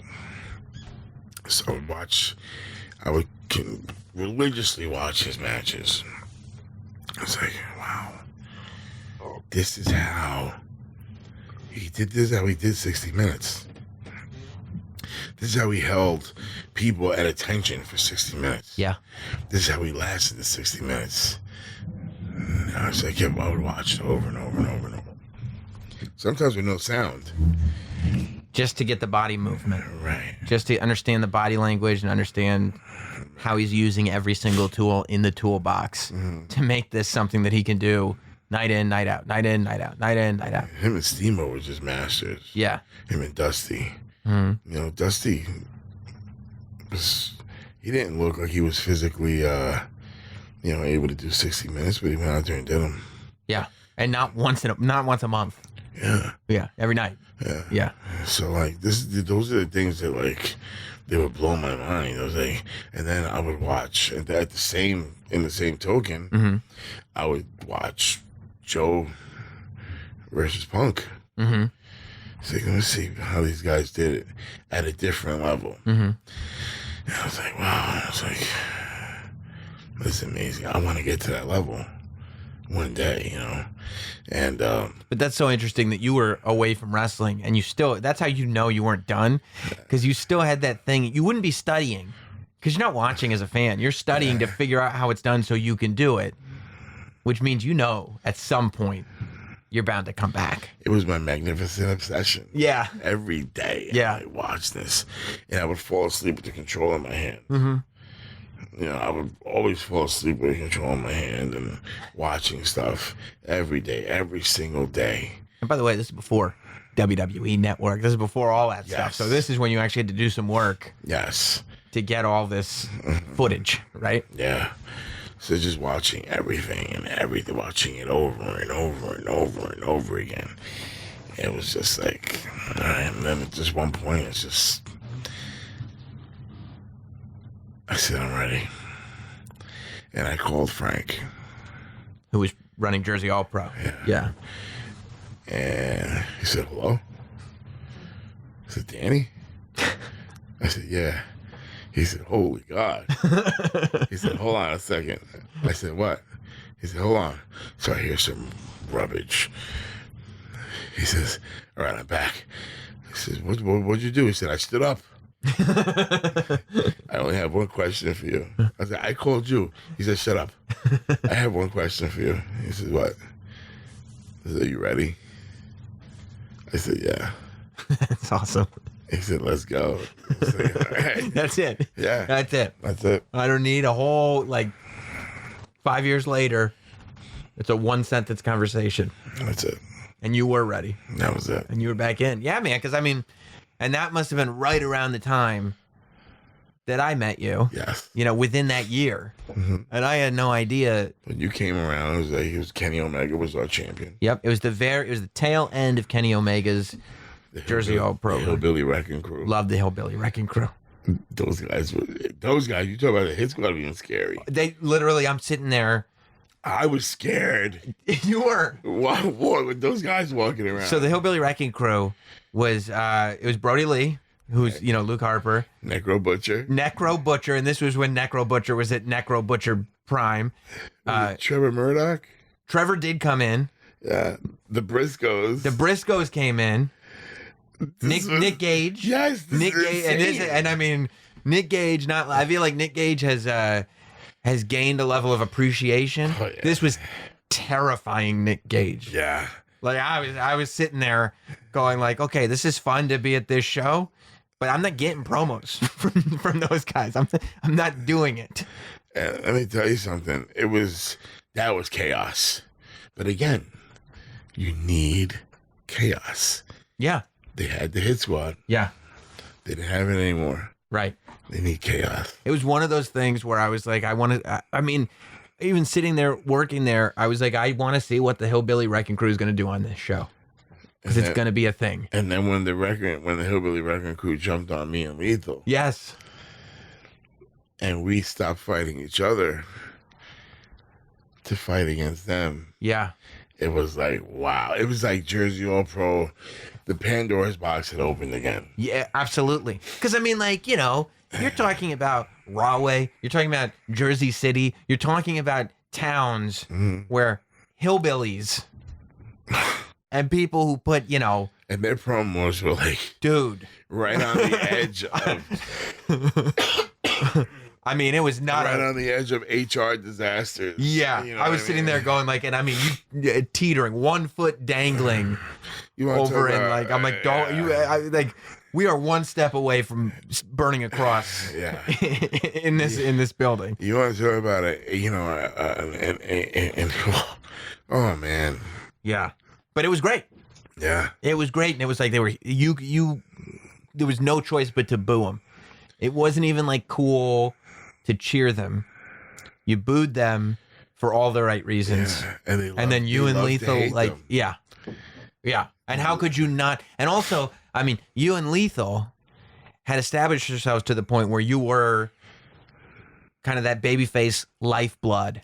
So I would religiously watch his matches. I was like, wow, this is how he did this, how he did 60 Minutes. This is how he held people at attention for 60 minutes. Yeah. This is how he lasted the 60 minutes. And I was like, yeah, I would watch it over and over and over and over. Sometimes with no sound. Just to get the body movement. Right. Just to understand the body language and understand how he's using every single tool in the toolbox to make this something that he can do night in, night out, night in, night out, night in, night out. Him and Steamboat were just masters. Yeah. Him and Dusty. Mm-hmm. You know, Dusty he didn't look like he was physically, able to do 60 minutes, but he went out there and did them. Yeah. And not once a month. Yeah. Yeah. Every night. Yeah. Yeah. So, like, those are the things that, like, they would blow my mind. I was like, and then I would watch, and in the same token, I would watch Joe versus Punk. Mm-hmm. It's like, let me see how these guys did it at a different level. Mm-hmm. And I was like, wow. I was like, that's amazing. I want to get to that level one day, you know. And but that's so interesting that you were away from wrestling and that's how you know you weren't done, because you still had that thing. You wouldn't be studying because you're not watching as a fan. You're studying to figure out how it's done so you can do it, which means, you know, at some point you're bound to come back. It was my magnificent obsession. Yeah. Every day Yeah. I watched this, and I would fall asleep with the control in my hand. Mm-hmm. You know, I would always fall asleep with the control in my hand and watching stuff every day, every single day. And by the way, this is before WWE Network. This is before all that stuff. Yes. So this is when you actually had to do some work Yes. to get all this footage, right? Yeah. So just watching everything and everything, watching it over and over and over and over again. It was just like, all right. And then at just one point, it's just, I said, I'm ready. And I called Frank. Who was running Jersey All Pro. Yeah. And he said, hello? I said, Danny? I said, yeah. He said, holy God. He said, hold on a second. I said, what? He said, hold on. So I hear some rubbish. He says, all right, I'm back. He says, what'd you do? He said, I stood up. I only have one question for you. I said, I called you. He said, shut up. I have one question for you. He said, what? I said, are you ready? I said, yeah. That's awesome. He said, let's go. I said, all right. That's it. Yeah. That's it. That's it. I don't need a whole, 5 years later, it's a one-sentence conversation. That's it. And you were ready. That was it. And you were back in. Yeah, man, because, and that must have been right around the time that I met you. Yes. Within that year. Mm-hmm. And I had no idea. When you came around, it was Kenny Omega was our champion. Yep, it was the tail end of Kenny Omega's Jersey All Pro. The Hillbilly Wrecking Crew. Loved the Hillbilly Wrecking Crew. Those guys, you talk about the hit squad being scary. They literally, I'm sitting there. I was scared. You were. What with those guys walking around? So the Hillbilly Wrecking Crew was, it was Brody Lee, who's, Luke Harper. Necro Butcher. And this was when Necro Butcher was at Necro Butcher Prime. Trevor Murdoch? Trevor did come in. Yeah. The Briscoes. The Briscoes came in. Nick Gage. Yes. Nick Gage. And I mean, Nick Gage, I feel like Nick Gage has gained a level of appreciation. Oh, yeah. This was terrifying Nick Gage. Yeah. Like I was sitting there going like, okay, this is fun to be at this show, but I'm not getting promos from those guys. I'm not doing it. And let me tell you something. That was chaos. But again, you need chaos. Yeah. They had the hit squad. Yeah. They didn't have it anymore. Right. They need chaos. It was one of those things where I was like, I mean, even sitting there, working there, I was like, I want to see what the Hillbilly Wrecking Crew is going to do on this show. Because it's going to be a thing. And then when the Hillbilly Wrecking Crew jumped on me and Lethal. Yes. And we stopped fighting each other to fight against them. Yeah. It was like, wow. It was like Jersey All Pro. The Pandora's box had opened again. Yeah, absolutely. Because, I mean, like, you're talking about Rahway. You're talking about Jersey City. You're talking about towns where hillbillies and people who put, And their promos were like, dude, right on the edge of... I mean, it was not right on the edge of HR disasters. Yeah, I was sitting there going like, and I mean, you teetering, 1 foot dangling over, and like, I'm like, don't you? Like, we are one step away from burning a cross. Yeah. in this building. You want to talk about it? Oh man. Yeah, but it was great. Yeah, it was great, and it was like they were you. There was no choice but to boo them. It wasn't even like cool to cheer them. You booed them for all the right reasons. Yeah, and then you and Lethal, like, them. Yeah. And how could you not? And also, I mean, you and Lethal had established yourselves to the point where you were kind of that babyface lifeblood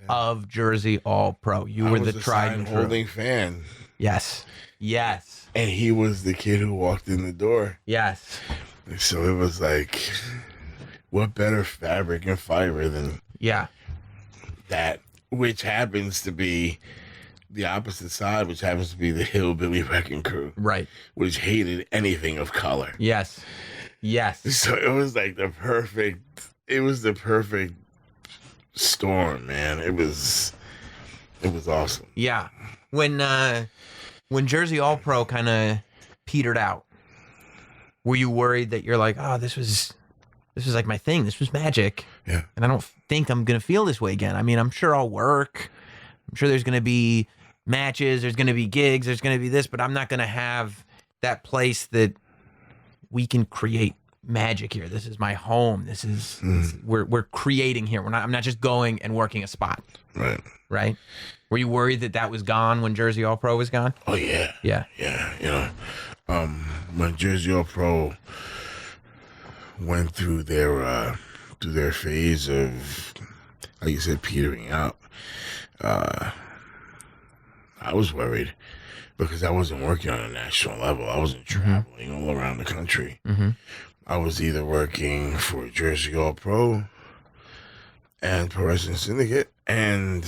of Jersey All Pro. You were the tried and true holding fan. Yes. And he was the kid who walked in the door. Yes. So it was like, what better fabric and fiber than that, which happens to be the opposite side, which happens to be the Hillbilly Wrecking Crew. Right. Which hated anything of color. Yes. So it was like the perfect storm, man. It was awesome. Yeah. When Jersey All Pro kind of petered out, were you worried that you're like, oh, this was like my thing. This was magic. Yeah. And I don't think I'm going to feel this way again. I mean, I'm sure I'll work. I'm sure there's going to be matches. There's going to be gigs. There's going to be this, but I'm not going to have that place that we can create magic here. This is my home. This is, we're creating here. I'm not just going and working a spot. Right. Were you worried that was gone when Jersey All Pro was gone? Oh, yeah. Yeah. When Jersey All Pro went through their phase of, like you said, petering out, I was worried because I wasn't working on a national level. I wasn't traveling all around the country. I was either working for Jersey All Pro and Pro Wrestling Syndicate and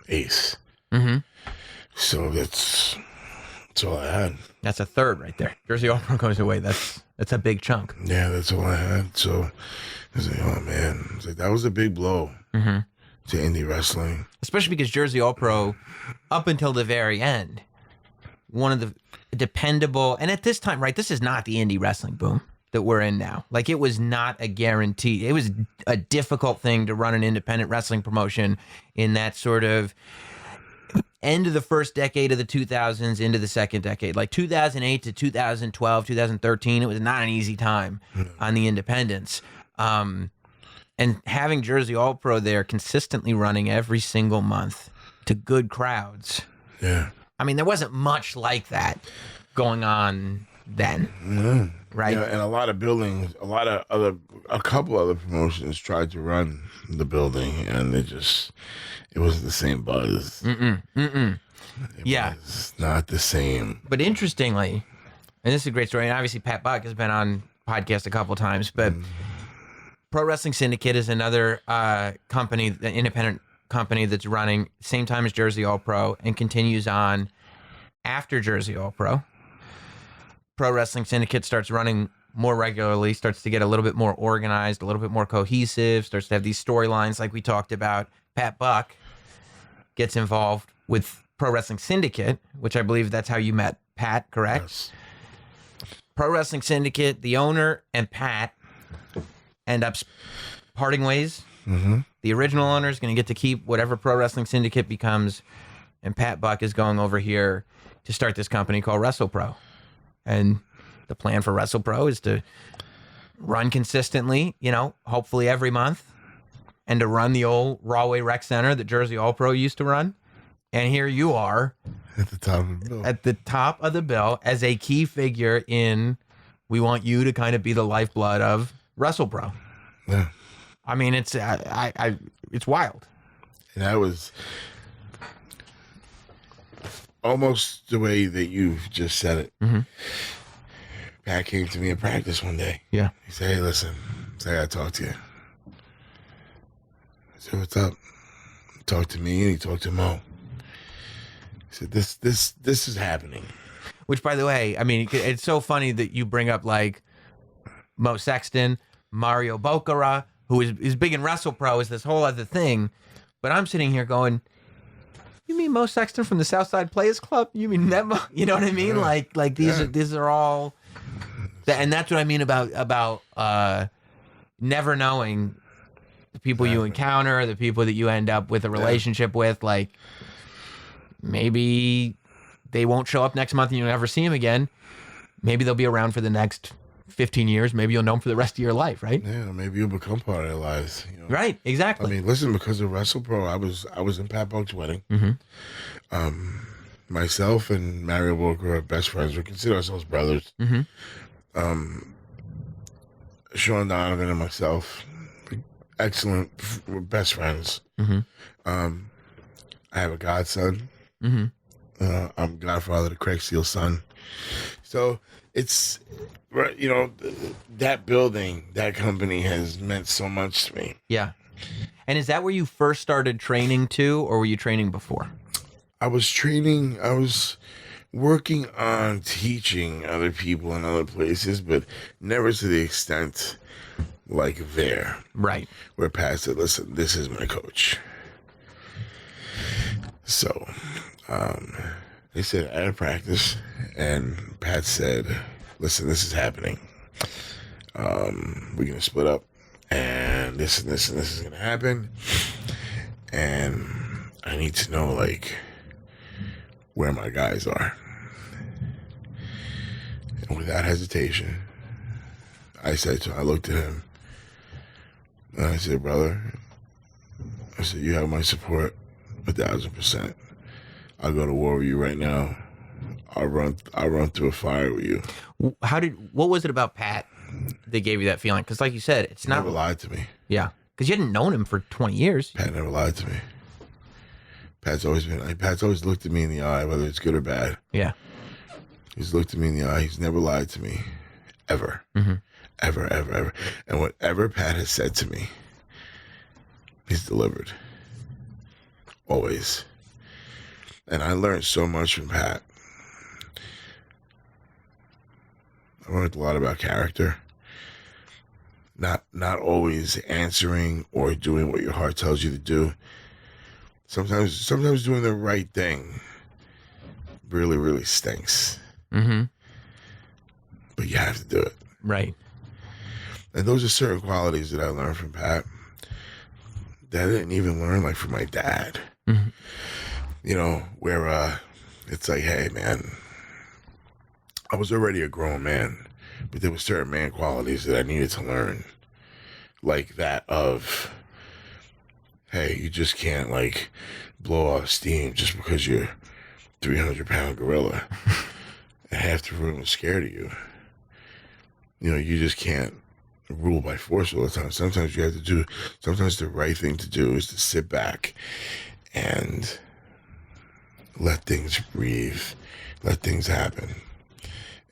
Ace. So that's all I had. That's a third right there. Jersey All Pro goes away. That's a big chunk. Yeah, that's all I had. So I was like, oh man, I was like, that was a big blow to indie wrestling. Especially because Jersey All Pro, up until the very end, one of the dependable, and at this time, right, this is not the indie wrestling boom that we're in now. Like, it was not a guarantee. It was a difficult thing to run an independent wrestling promotion in that sort of end of the first decade of the 2000s into the second decade. Like 2008 to 2012, 2013, it was not an easy time on the independents. And having Jersey All Pro there consistently running every single month to good crowds. Yeah. I mean, there wasn't much like that going on then, right? Yeah, and a lot of buildings, a couple other promotions tried to run the building, and it wasn't the same buzz. Yeah. It's not the same. But interestingly, and this is a great story, and obviously Pat Buck has been on podcast a couple times, but Pro Wrestling Syndicate is another company, the independent company that's running same time as Jersey All Pro and continues on after Jersey All Pro. Pro Wrestling Syndicate starts running more regularly, starts to get a little bit more organized, a little bit more cohesive, starts to have these storylines like we talked about. Pat Buck gets involved with Pro Wrestling Syndicate, which I believe that's how you met Pat, correct? Yes. Pro Wrestling Syndicate, the owner and Pat end up parting ways. Mm-hmm. The original owner is going to get to keep whatever Pro Wrestling Syndicate becomes, and Pat Buck is going over here to start this company called Wrestle Pro. And the plan for Wrestle Pro is to run consistently, hopefully every month, and to run the old Rawway Rec Center that Jersey All Pro used to run. And here you are at the top of the bill. At the top of the bill as a key figure in, we want you to kind of be the lifeblood of Wrestle Pro. Yeah. I mean, it's it's wild. And that was almost the way that you just said it. Mm-hmm. Pat came to me in practice one day. Yeah. He said, "Hey, listen, I gotta talk to you." I said, "What's up?" He talked to me and he talked to Mo. He said, This is happening." Which, by the way, I mean, it's so funny that you bring up like Mo Sexton, Mario Boccara, who is big in Wrestle Pro, is this whole other thing. But I'm sitting here going, you mean Mo Sexton from the Southside Players Club? You mean that Mo? You know what I mean? Yeah. Like these are all, and that's what I mean about never knowing the people you encounter, the people that you end up with a relationship with. Like maybe they won't show up next month and you'll never see them again. Maybe they'll be around for the next 15 years. Maybe you'll know them for the rest of your life, right? Yeah, maybe you'll become part of their lives. Right, exactly. I mean, listen, because of Wrestle Pro, I was in Pat Buck's wedding. Mm-hmm. Myself and Mario Walker are best friends. We consider ourselves brothers. Mm-hmm. Sean Donovan and myself, excellent, we're best friends. Mm-hmm. I have a godson. Mm-hmm. I'm godfather to Craig Steele's son. So it's, that building, that company has meant so much to me. Yeah. And is that where you first started training too, or were you training before? I was working on teaching other people in other places, but never to the extent like there. Right. Where Pat said, listen, this is my coach. So, they said at a practice, and Pat said, listen, this is happening. We're going to split up, and this and this and this is going to happen. And I need to know, where my guys are. And without hesitation, I looked at him, and I said, brother, you have my support 1,000%. I'll go to war with you right now. I'll run through a fire with you. What was it about Pat that gave you that feeling? Because like you said, it's not. Never lied to me. Yeah. Because you hadn't known him for 20 years. Pat never lied to me. Pat's always looked at me in the eye, whether it's good or bad. Yeah. He's looked at me in the eye. He's never lied to me. Ever. Mm-hmm. Ever, ever, ever. And whatever Pat has said to me, he's delivered. Always. And I learned so much from Pat. I learned a lot about character. Not always answering or doing what your heart tells you to do. Sometimes doing the right thing really, really stinks. Mm-hmm. But you have to do it. Right. And those are certain qualities that I learned from Pat that I didn't even learn from my dad. Mm-hmm. Where it's like, hey, man, I was already a grown man, but there were certain man qualities that I needed to learn. Like that of, hey, you just can't, blow off steam just because you're 300-pound gorilla. and half the room is scared of you. You know, you just can't rule by force all the time. Sometimes sometimes the right thing to do is to sit back and let things breathe, let things happen.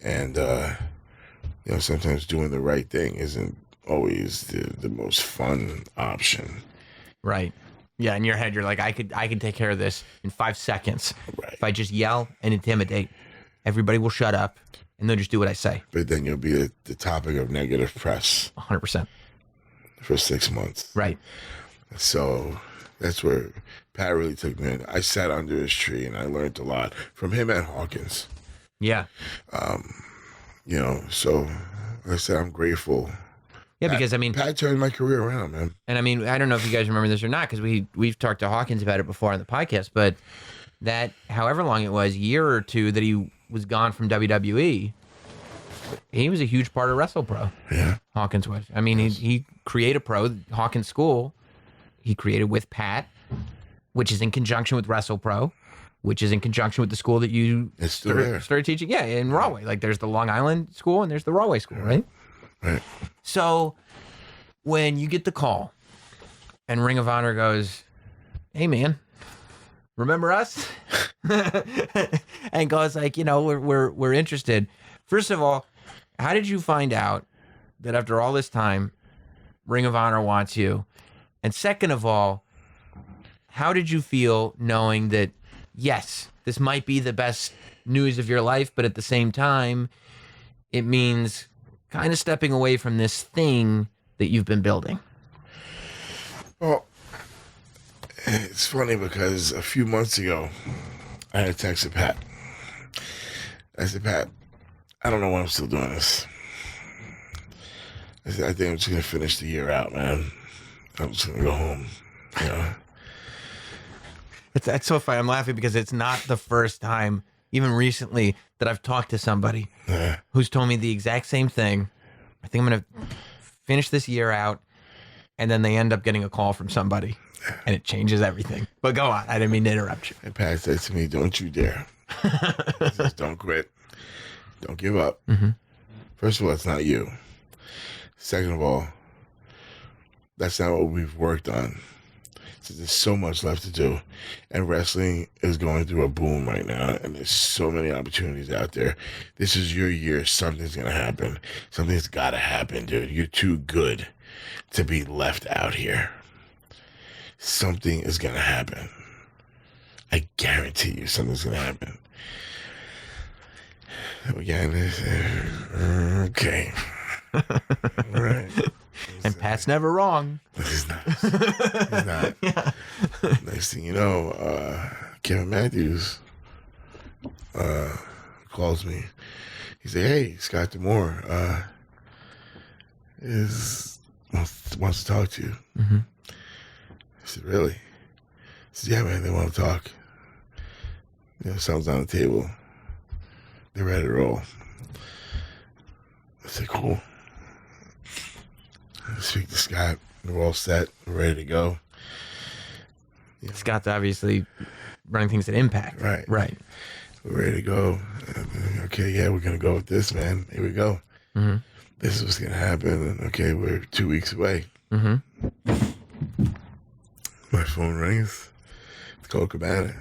And, you know, sometimes doing the right thing isn't always the most fun option. Right. Yeah, in your head, you're like, I could take care of this in 5 seconds. Right. If I just yell and intimidate, everybody will shut up and they'll just do what I say. But then you'll be the topic of negative press 100%. for 6 months. Right. So that's where Pat really took me in. I sat under his tree and I learned a lot from him and Hawkins. Yeah. You know, so like I said, I'm grateful. Yeah, because I mean, Pat turned my career around, man. and I mean, I don't know if you guys remember this or not, because we've talked to Hawkins about it before on the podcast, but that however long it was, year or two that he was gone from WWE, he was a huge part of Wrestle Pro. Yeah. Hawkins was. I mean, he created Pro, Hawkins School, he created with Pat, which is in conjunction with Wrestle Pro, which is in conjunction with the school that you It's still there. started teaching. Yeah, in Rahway. Like there's the Long Island school and there's the Rahway school, right? Right. So when you get the call and Ring of Honor goes, hey man, remember us? And goes like, you know, we're interested. First of all, how did you find out that after all this time, Ring of Honor wants you? And second of all, how did you feel knowing that, yes, this might be the best news of your life, but at the same time, it means kind of stepping away from this thing that you've been building? Well, it's funny because a few months ago, I had texted Pat. I said, Pat, I don't know why I'm still doing this. I said, I think I'm just going to finish the year out, man. I'm just going to go home, you know. That's so funny. I'm laughing because it's not the first time, even recently, that I've talked to somebody who's told me the exact same thing. I think I'm going to finish this year out, and then they end up getting a call from somebody, and it changes everything. But go on. I didn't mean to interrupt you. And Pat said to me, don't you dare. He says, don't quit. Don't give up. Mm-hmm. First of all, it's not you. Second of all, that's not what we've worked on. So there's so much left to do. And wrestling is going through a boom right now. And there's so many opportunities out there. This is your year. Something's going to happen. Something's got to happen, dude. You're too good to be left out here. Something is going to happen. I guarantee you something's going to happen. Again, okay. All right. And Pat's never wrong. He's not. He's not. Yeah. Next thing you know, Kevin Matthews calls me. He said, hey, Scott D'Amore wants to talk to you. Mm-hmm. I said, really? He said, yeah, man, they want to talk. You know, something's on the table. They're ready to roll. I said, cool. I speak to Scott. We're all set. We're ready to go. You know, Scott's obviously running things at Impact. Right. Right. we're ready to go. Okay, yeah, we're going to go with this, man. Here we go. Mm-hmm. This is what's going to happen. And okay, we're 2 weeks away. Mm-hmm. My phone rings. It's Cole Cabana.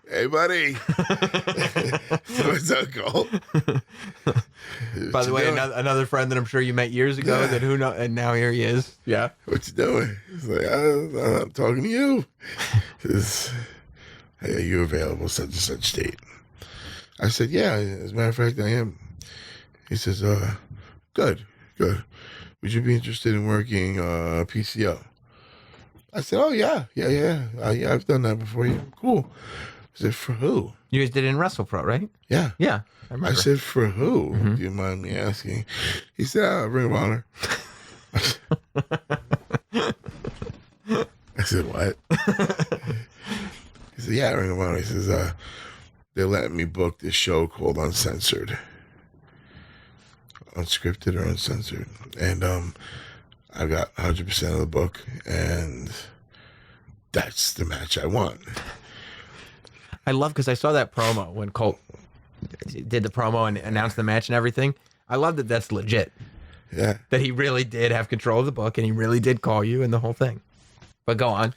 Hey, buddy. What's up, Cole? By the way, another friend that I'm sure you met years ago, Yeah. that who know, and now here he is. Yeah. What you doing? He's like, I'm talking to you. He says, hey, are you available such and such date? I said, yeah, as a matter of fact, I am. He says, good. Would you be interested in working PCO? I said, oh, yeah, I've done that before. Yeah, cool. I said, for who? You guys did it in Wrestle Pro, right? Yeah. Yeah. I remember. I said, for who? Mm-hmm. Do you mind me asking? He said, Ring of Honor. I said, what? He said, yeah, Ring of Honor. He says, they're letting me book this show called Uncensored. Unscripted or Uncensored. And I got 100% of the book, and that's the match I want. I love because I saw that promo when Colt did the promo and announced the match and everything. I love that that's legit. Yeah. That he really did have control of the book and he really did call you and the whole thing. But go on.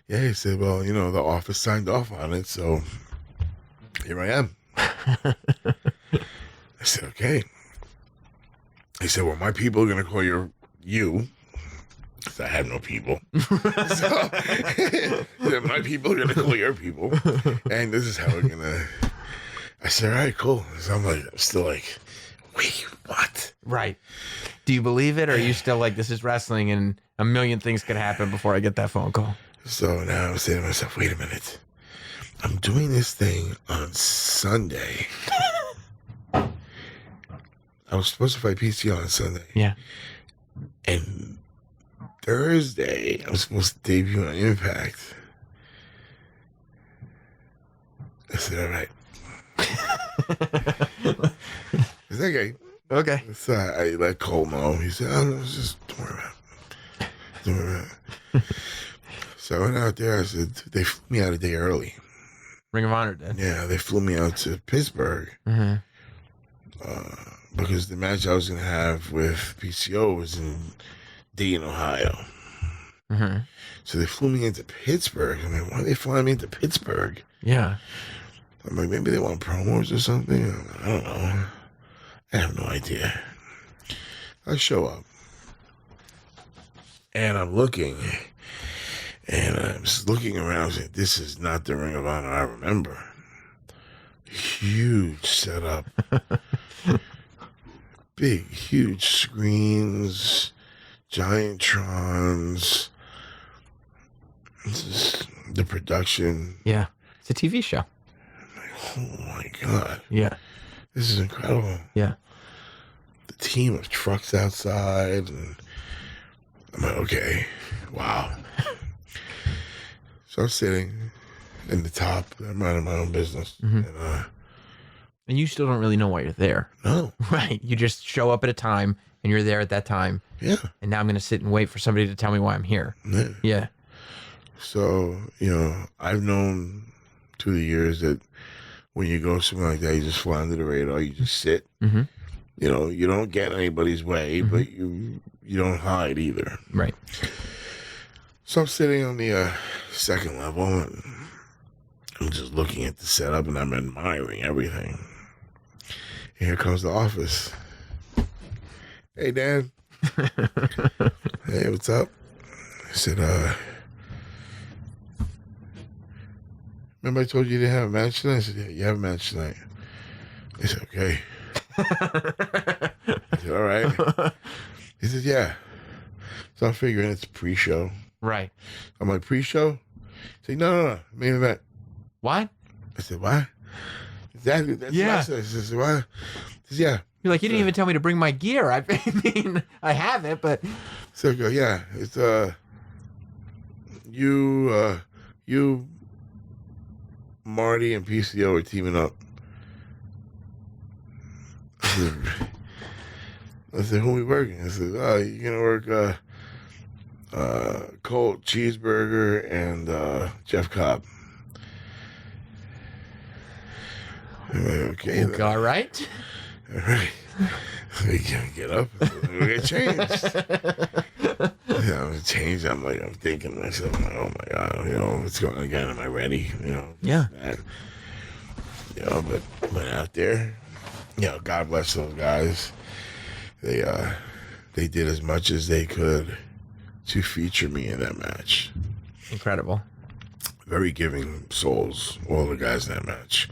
Yeah, he said, well, the office signed off on it, so here I am. I said, okay. He said, well, my people are going to call you. Because I have no people. So, my people are going to call your people. And this is how we're going to. I said, all right, cool. So I'm still like, wait, what? Right. Do you believe it, or are you still like, this is wrestling and a million things could happen before I get that phone call? So now I'm saying to myself, wait a minute. I'm doing this thing on Sunday. I was supposed to fight PCO on Sunday. Yeah. And Thursday, I was supposed to debut on Impact. I said, all right. It's okay. Okay. So I let Cole know. He said, oh, no, just don't worry about it. Don't worry about it. So I went out there. I said, they flew me out a day early. Ring of Honor did. Yeah, they flew me out to Pittsburgh. Mm-hmm. Because the match I was going to have with PCO was in Dayton, Ohio. Mm-hmm. So they flew me into Pittsburgh. I'm like, why are they flying me into Pittsburgh? Yeah. I'm like, maybe they want promos or something. I don't know. I have no idea. I show up. And I'm looking. And I'm just looking around saying, this is not the Ring of Honor I remember. Huge setup. Big, huge screens. Giantrons. The production. Yeah. It's a TV show. Oh my God. Yeah. This is incredible. Yeah. The team of trucks outside. And I'm like, okay. Wow. So I'm sitting in the top. I'm minding my own business. Mm-hmm. And you still don't really know why you're there. No. Right. You just show up at a time and you're there at that time. Yeah. And now I'm going to sit and wait for somebody to tell me why I'm here. Yeah. Yeah. So, I've known through the years that when you go somewhere like that, you just fly under the radar. You just sit. Mm-hmm. You don't get anybody's way, Mm-hmm. but you don't hide either. Right. So I'm sitting on the second level, and I'm just looking at the setup, and I'm admiring everything. And here comes the office. Hey, Dan. Hey, what's up? I said, remember I told you you didn't have a match tonight? I said, yeah, you have a match tonight. He said, okay. I said, all right. He said, yeah. So I'm figuring it's pre-show. Right. I'm like, pre-show? He said, no. Main event. What? I said, what? Exactly. That's Yeah. what I said. He said, what? He said, yeah. You're like, you didn't even tell me to bring my gear. I mean, I have it, but. So I go, yeah. It's, you, Marty, and PCO are teaming up. I said, who we working? I said, oh, you're going to work Colt, Cheeseburger, and Jeff Cobb. I'm like, okay. Okay, all right. All right. We can get up. We get changed. I'm changed. I'm thinking to myself, oh my God, what's going on again? Am I ready? Yeah. That. But went out there. God bless those guys. They did as much as they could to feature me in that match. Incredible. Very giving souls, all the guys in that match.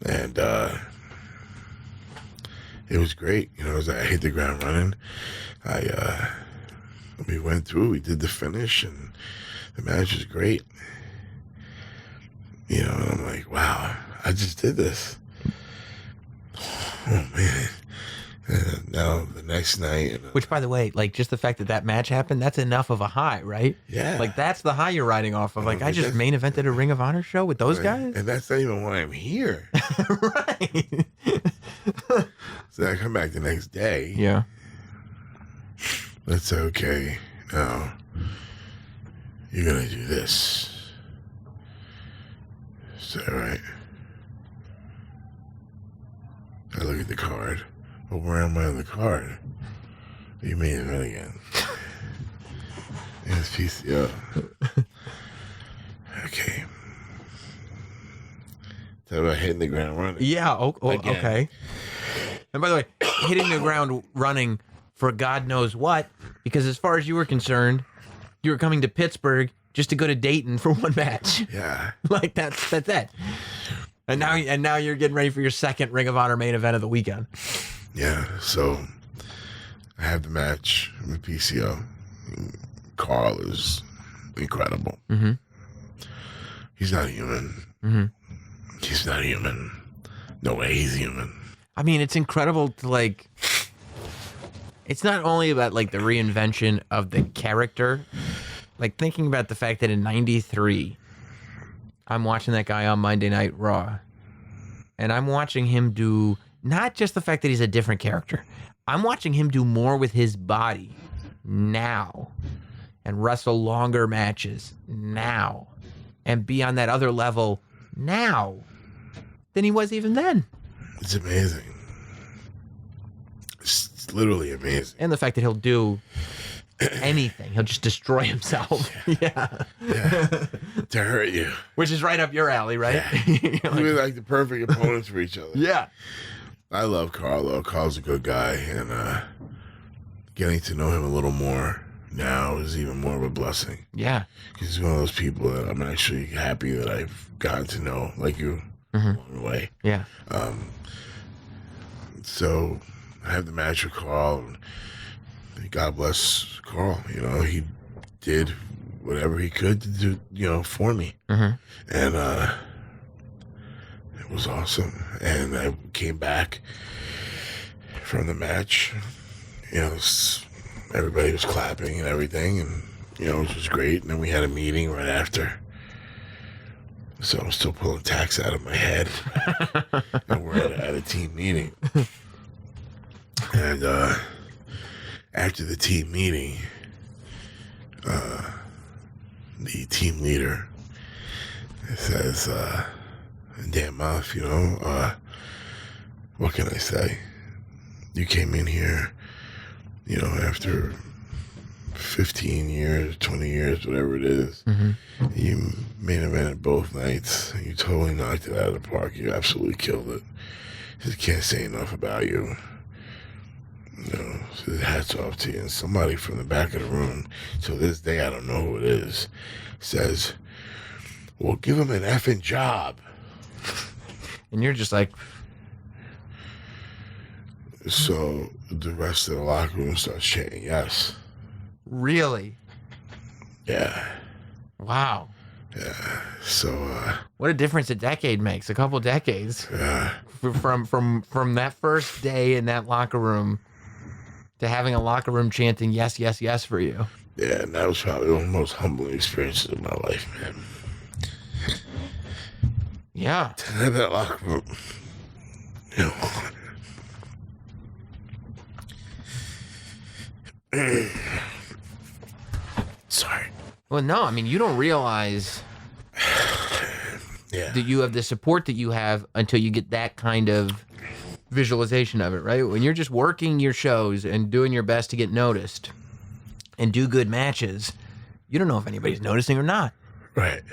And it was great. I hit the ground running. We went through, we did the finish, and the match was great. And I'm like, wow, I just did this. Oh, man. And now the next night. Which, by the way, just the fact that match happened, that's enough of a high, right? Yeah. That's the high you're riding off of. I just main evented a Ring of Honor show with those guys. And that's not even why I'm here. Right. So I come back the next day. Yeah. That's okay. Now, you're going to do this. Is that right? I look at the card. But where am I on the card? You made it again. It's PCO. Okay. Talk about hitting the ground running. Yeah, okay. And by the way, hitting the ground running for God knows what, because as far as you were concerned, you were coming to Pittsburgh just to go to Dayton for one match. Yeah. Like that's it. And now you're getting ready for your second Ring of Honor main event of the weekend. Yeah, so I have the match with PCO. Carl is incredible. Mm-hmm. He's not human. Mm-hmm. He's not human. No way he's human. I mean, it's incredible to like. It's not only about like the reinvention of the character, like thinking about the fact that in '93, I'm watching that guy on Monday Night Raw, and I'm watching him do not just the fact that he's a different character. I'm watching him do more with his body now and wrestle longer matches now and be on that other level now than he was even then. It's amazing. It's literally amazing. And the fact that he'll do anything. He'll just destroy himself. Yeah. To hurt you. Which is right up your alley, right? Yeah. We're like the perfect opponents for each other. Yeah. I love Carl, though. Carl's a good guy, and getting to know him a little more now is even more of a blessing. Yeah. He's one of those people that I'm actually happy that I've gotten to know, like you, along the way. Yeah. So I have the match with Carl, and God bless Carl. You know, he did whatever he could to do, you know, for me. And it was awesome. And I came back from the match, you know, everybody was clapping and everything, and, you know, it was great. And then we had a meeting right after. So I'm still pulling tacks out of my head. And we're at a team meeting. And after the team meeting, the team leader says, Dan Maff, you know, what can I say? You came in here, you know, after 15 years, 20 years, whatever it is. You main evented both nights. You totally knocked it out of the park. You absolutely killed it. Just can't say enough about you. You know, so hats off to you. And somebody from the back of the room, till this day, I don't know who it is, says, well, give him an effing job. And you're just like... So the rest of the locker room starts chanting yes. Really? Yeah. Wow. Yeah. So what a difference a decade makes. A couple decades. yeah. From that first day in that locker room to having a locker room chanting yes, yes, yes for you. Yeah, and that was probably one of the most humbling experiences of my life, man. Yeah. To have that locker room, you know. Sorry. Well, no, I mean, you don't realize Yeah. that you have the support that you have until you get that kind of visualization of it, right? When you're just working your shows and doing your best to get noticed and do good matches, you don't know if anybody's noticing or not. Right.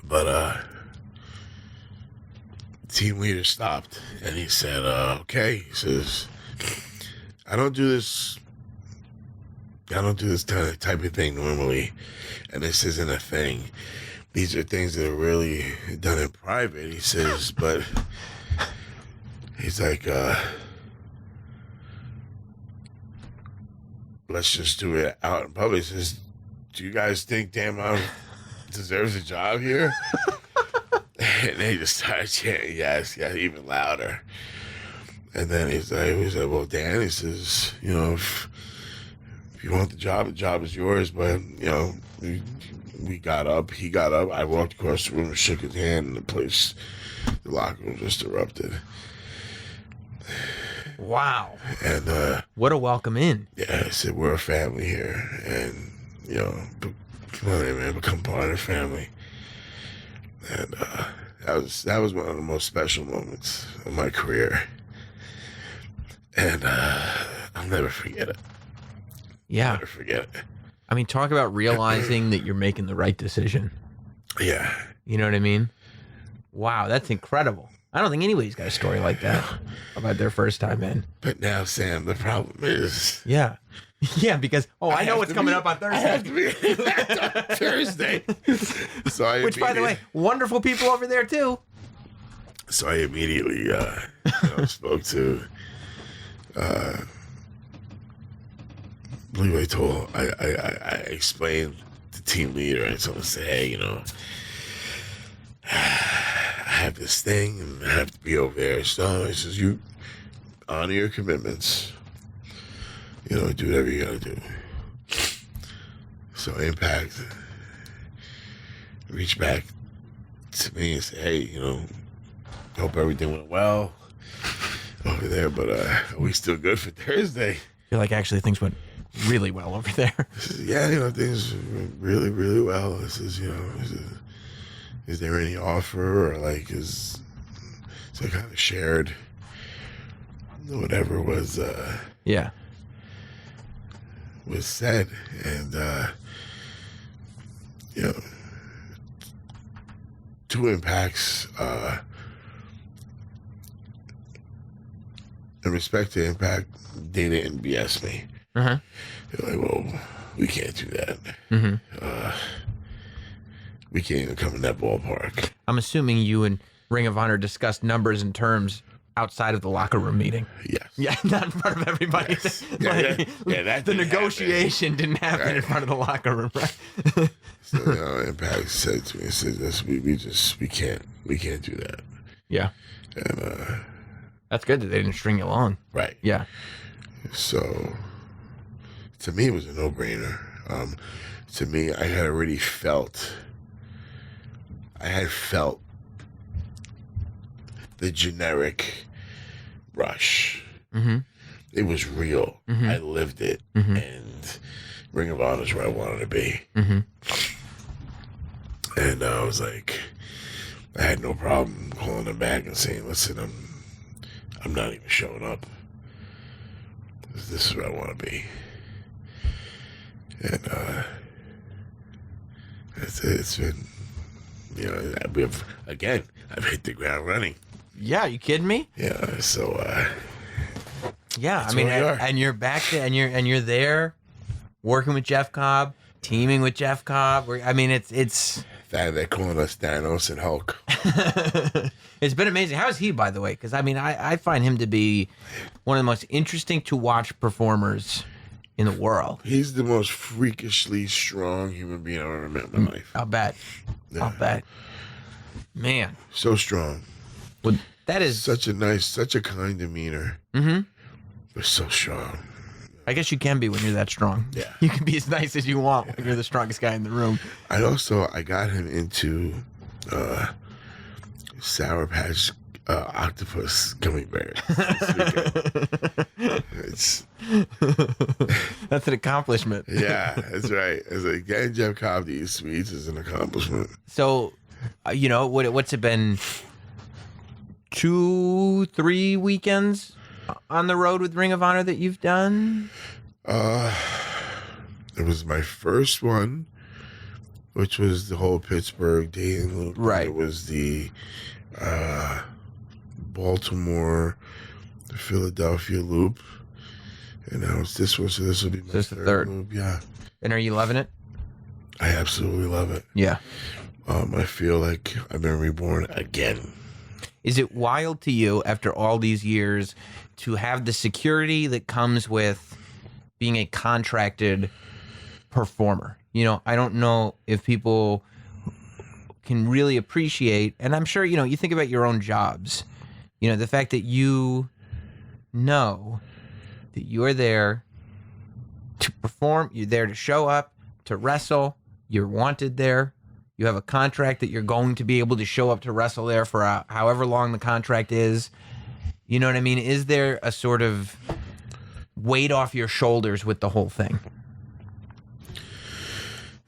But team leader stopped and he said, okay. He says, I don't do this type of thing normally, and this isn't a thing. These are things that are really done in private. He says, but he's like, let's just do it out in public. He says, do you guys think Dan Maff deserves a job here? And they just started chanting yes, even louder. And then he's like, well, Dan, he says, you know, if you want the job is yours. But, you know, we got up, he got up, I walked across the room and shook his hand, and the locker room just erupted. Wow. And what a welcome in. yeah, I said, we're a family here. And, you know, come on in, man, become part of the family. And that was one of the most special moments of my career. And I'll never forget it. Yeah. Never forget it. I mean, talk about realizing that you're making the right decision. Yeah. You know what I mean? Wow, that's incredible. I don't think anybody's got a story like that about their first time in. But now, Sam, the problem is... Yeah. Yeah, because, I know what's coming up on Thursday. I have to be on Thursday. So Which, by the way, wonderful people over there, too. So I immediately spoke to... I believe I explained to team leader, and so I said, hey, I have this thing and I have to be over there. So he says, you honor your commitments, do whatever you gotta do. So Impact reached back to me and said, hey, hope everything went well over there, but are we still good for Thursday? You're like, actually, things went really well over there. Yeah, things went really, really well. This is, is there any offer, or so I kind of shared whatever was was said, and two Impacts, in respect to Impact, they didn't BS me. Uh-huh. They're like, well, we can't do that. Mm-hmm. We can't even come in that ballpark. I'm assuming you and Ring of Honor discussed numbers and terms outside of the locker room meeting. Yes. Yeah, not in front of everybody. Yes. That the negotiation didn't happen in front of the locker room, right? So Impact said to me, it says this, we can't do that. Yeah. And that's good that they didn't string you along. Right. Yeah. So to me it was a no-brainer. To me, I had already felt the generic rush. Mm-hmm. It was real. Mm-hmm. I lived it. Mm-hmm. And Ring of Honor is where I wanted to be. Mm-hmm. And I was like, I had no problem calling them back and saying, listen, I'm not even showing up. This is where I want to be. And it's been, I've hit the ground running. Yeah, you kidding me? Yeah, so yeah, I mean, and you're back to, and you're there working with Jeff Cobb, teaming with Jeff Cobb. I mean, it's they're calling us Thanos and Hulk. It's been amazing. How's he, by the way? Because I mean, I find him to be one of the most interesting to watch performers in the world. He's the most freakishly strong human being I've ever met in my life. I'll bet. Yeah. I'll bet. Man, so strong. Well, that is such a kind demeanor. Mm-hmm. But so strong. I guess you can be when you're that strong. Yeah. You can be as nice as you want when you're the strongest guy in the room. I got him into Sour Patch octopus gummy bears. That's an accomplishment. Yeah, that's right. It's like getting Jeff Cobb to eat sweets is an accomplishment. So, what's it been? 2-3 weekends on the road with Ring of Honor that you've done? It was my first one, which was the whole Pittsburgh Dayton loop. Right. It was the Baltimore, the Philadelphia loop, and now it's this one. So this will be my third loop. Yeah. And are you loving it? I absolutely love it. Yeah. I feel like I've been reborn again. Is it wild to you after all these years to have the security that comes with being a contracted performer? I don't know if people can really appreciate, and I'm sure, you think about your own jobs, the fact that you know that you're there to perform, you're there to show up, to wrestle, you're wanted there. You have a contract that you're going to be able to show up to wrestle there for however long the contract is. You know what I mean? Is there a sort of weight off your shoulders with the whole thing?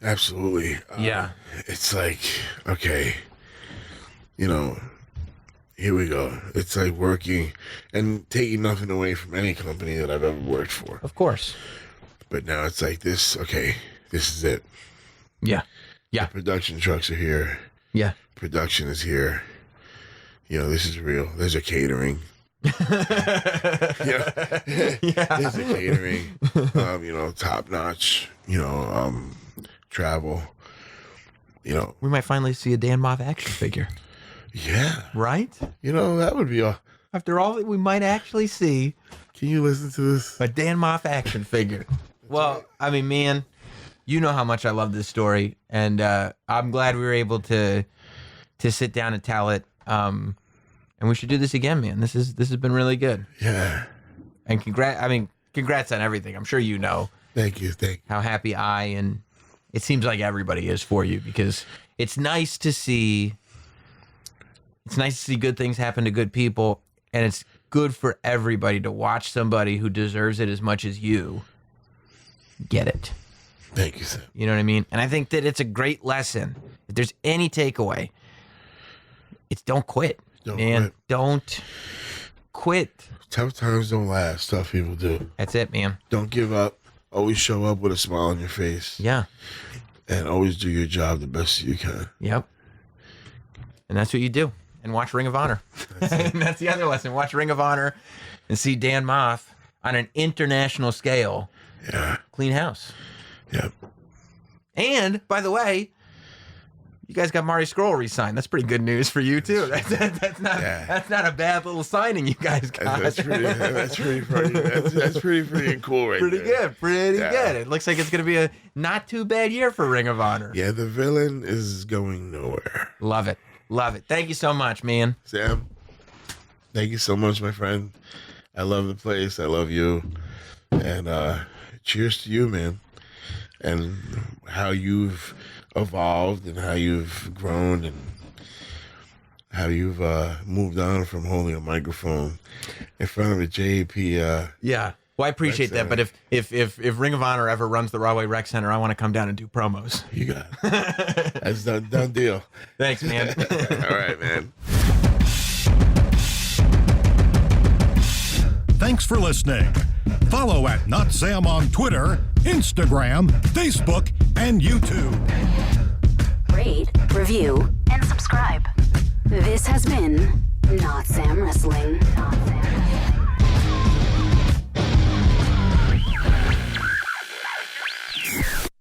Absolutely. Yeah. It's like, okay, you know, here we go. It's like working and taking nothing away from any company that I've ever worked for. Of course. But now it's like this, okay, this is it. Yeah. Yeah. The production trucks are here. Yeah. Production is here. You know, this is real. There's a catering. Yeah. There's a catering. You know, top notch, you know, travel. You know. We might finally see a Dan Maff action figure. Yeah. Right? You know, that would be a... After all that we might actually see. Can you listen to this? A Dan Maff action figure. Well, I mean, man, you know how much I love this story, and I'm glad we were able to sit down and tell it. And we should do this again, man. This has been really good. Yeah. And congrats on everything. I'm sure you know. Thank you. How happy and it seems like everybody is for you, because it's nice to see good things happen to good people, and it's good for everybody to watch somebody who deserves it as much as you get it. Thank you, Sam. You know what I mean? And I think that it's a great lesson. If there's any takeaway, it's don't quit. Don't quit. Tough times don't last. Tough people do. That's it, man. Don't give up. Always show up with a smile on your face. Yeah. And always do your job the best you can. Yep. And that's what you do. And watch Ring of Honor. And that's the other lesson. Watch Ring of Honor and see Dan Maff on an international scale. Yeah. Clean house. Yep. And, by the way, you guys got Marty Scurll re-signed. That's pretty good news for you, too. That's not a bad little signing you guys got. That's pretty funny. That's pretty cool right pretty there. Pretty good. It looks like it's going to be a not too bad year for Ring of Honor. Yeah, the villain is going nowhere. Love it. Thank you so much, man. Sam, thank you so much, my friend. I love the place. I love you. And cheers to you, man. And how you've evolved and how you've grown and how you've moved on from holding a microphone in front of a JAP. Yeah. Well, I appreciate that. But if Ring of Honor ever runs the Rahway Rec Center, I want to come down and do promos. You got it. That's done deal. Thanks, man. All right, man. Thanks for listening. Follow at Notsam on Twitter, Instagram, Facebook, and YouTube. Rate, review, and subscribe. This has been Notsam Wrestling.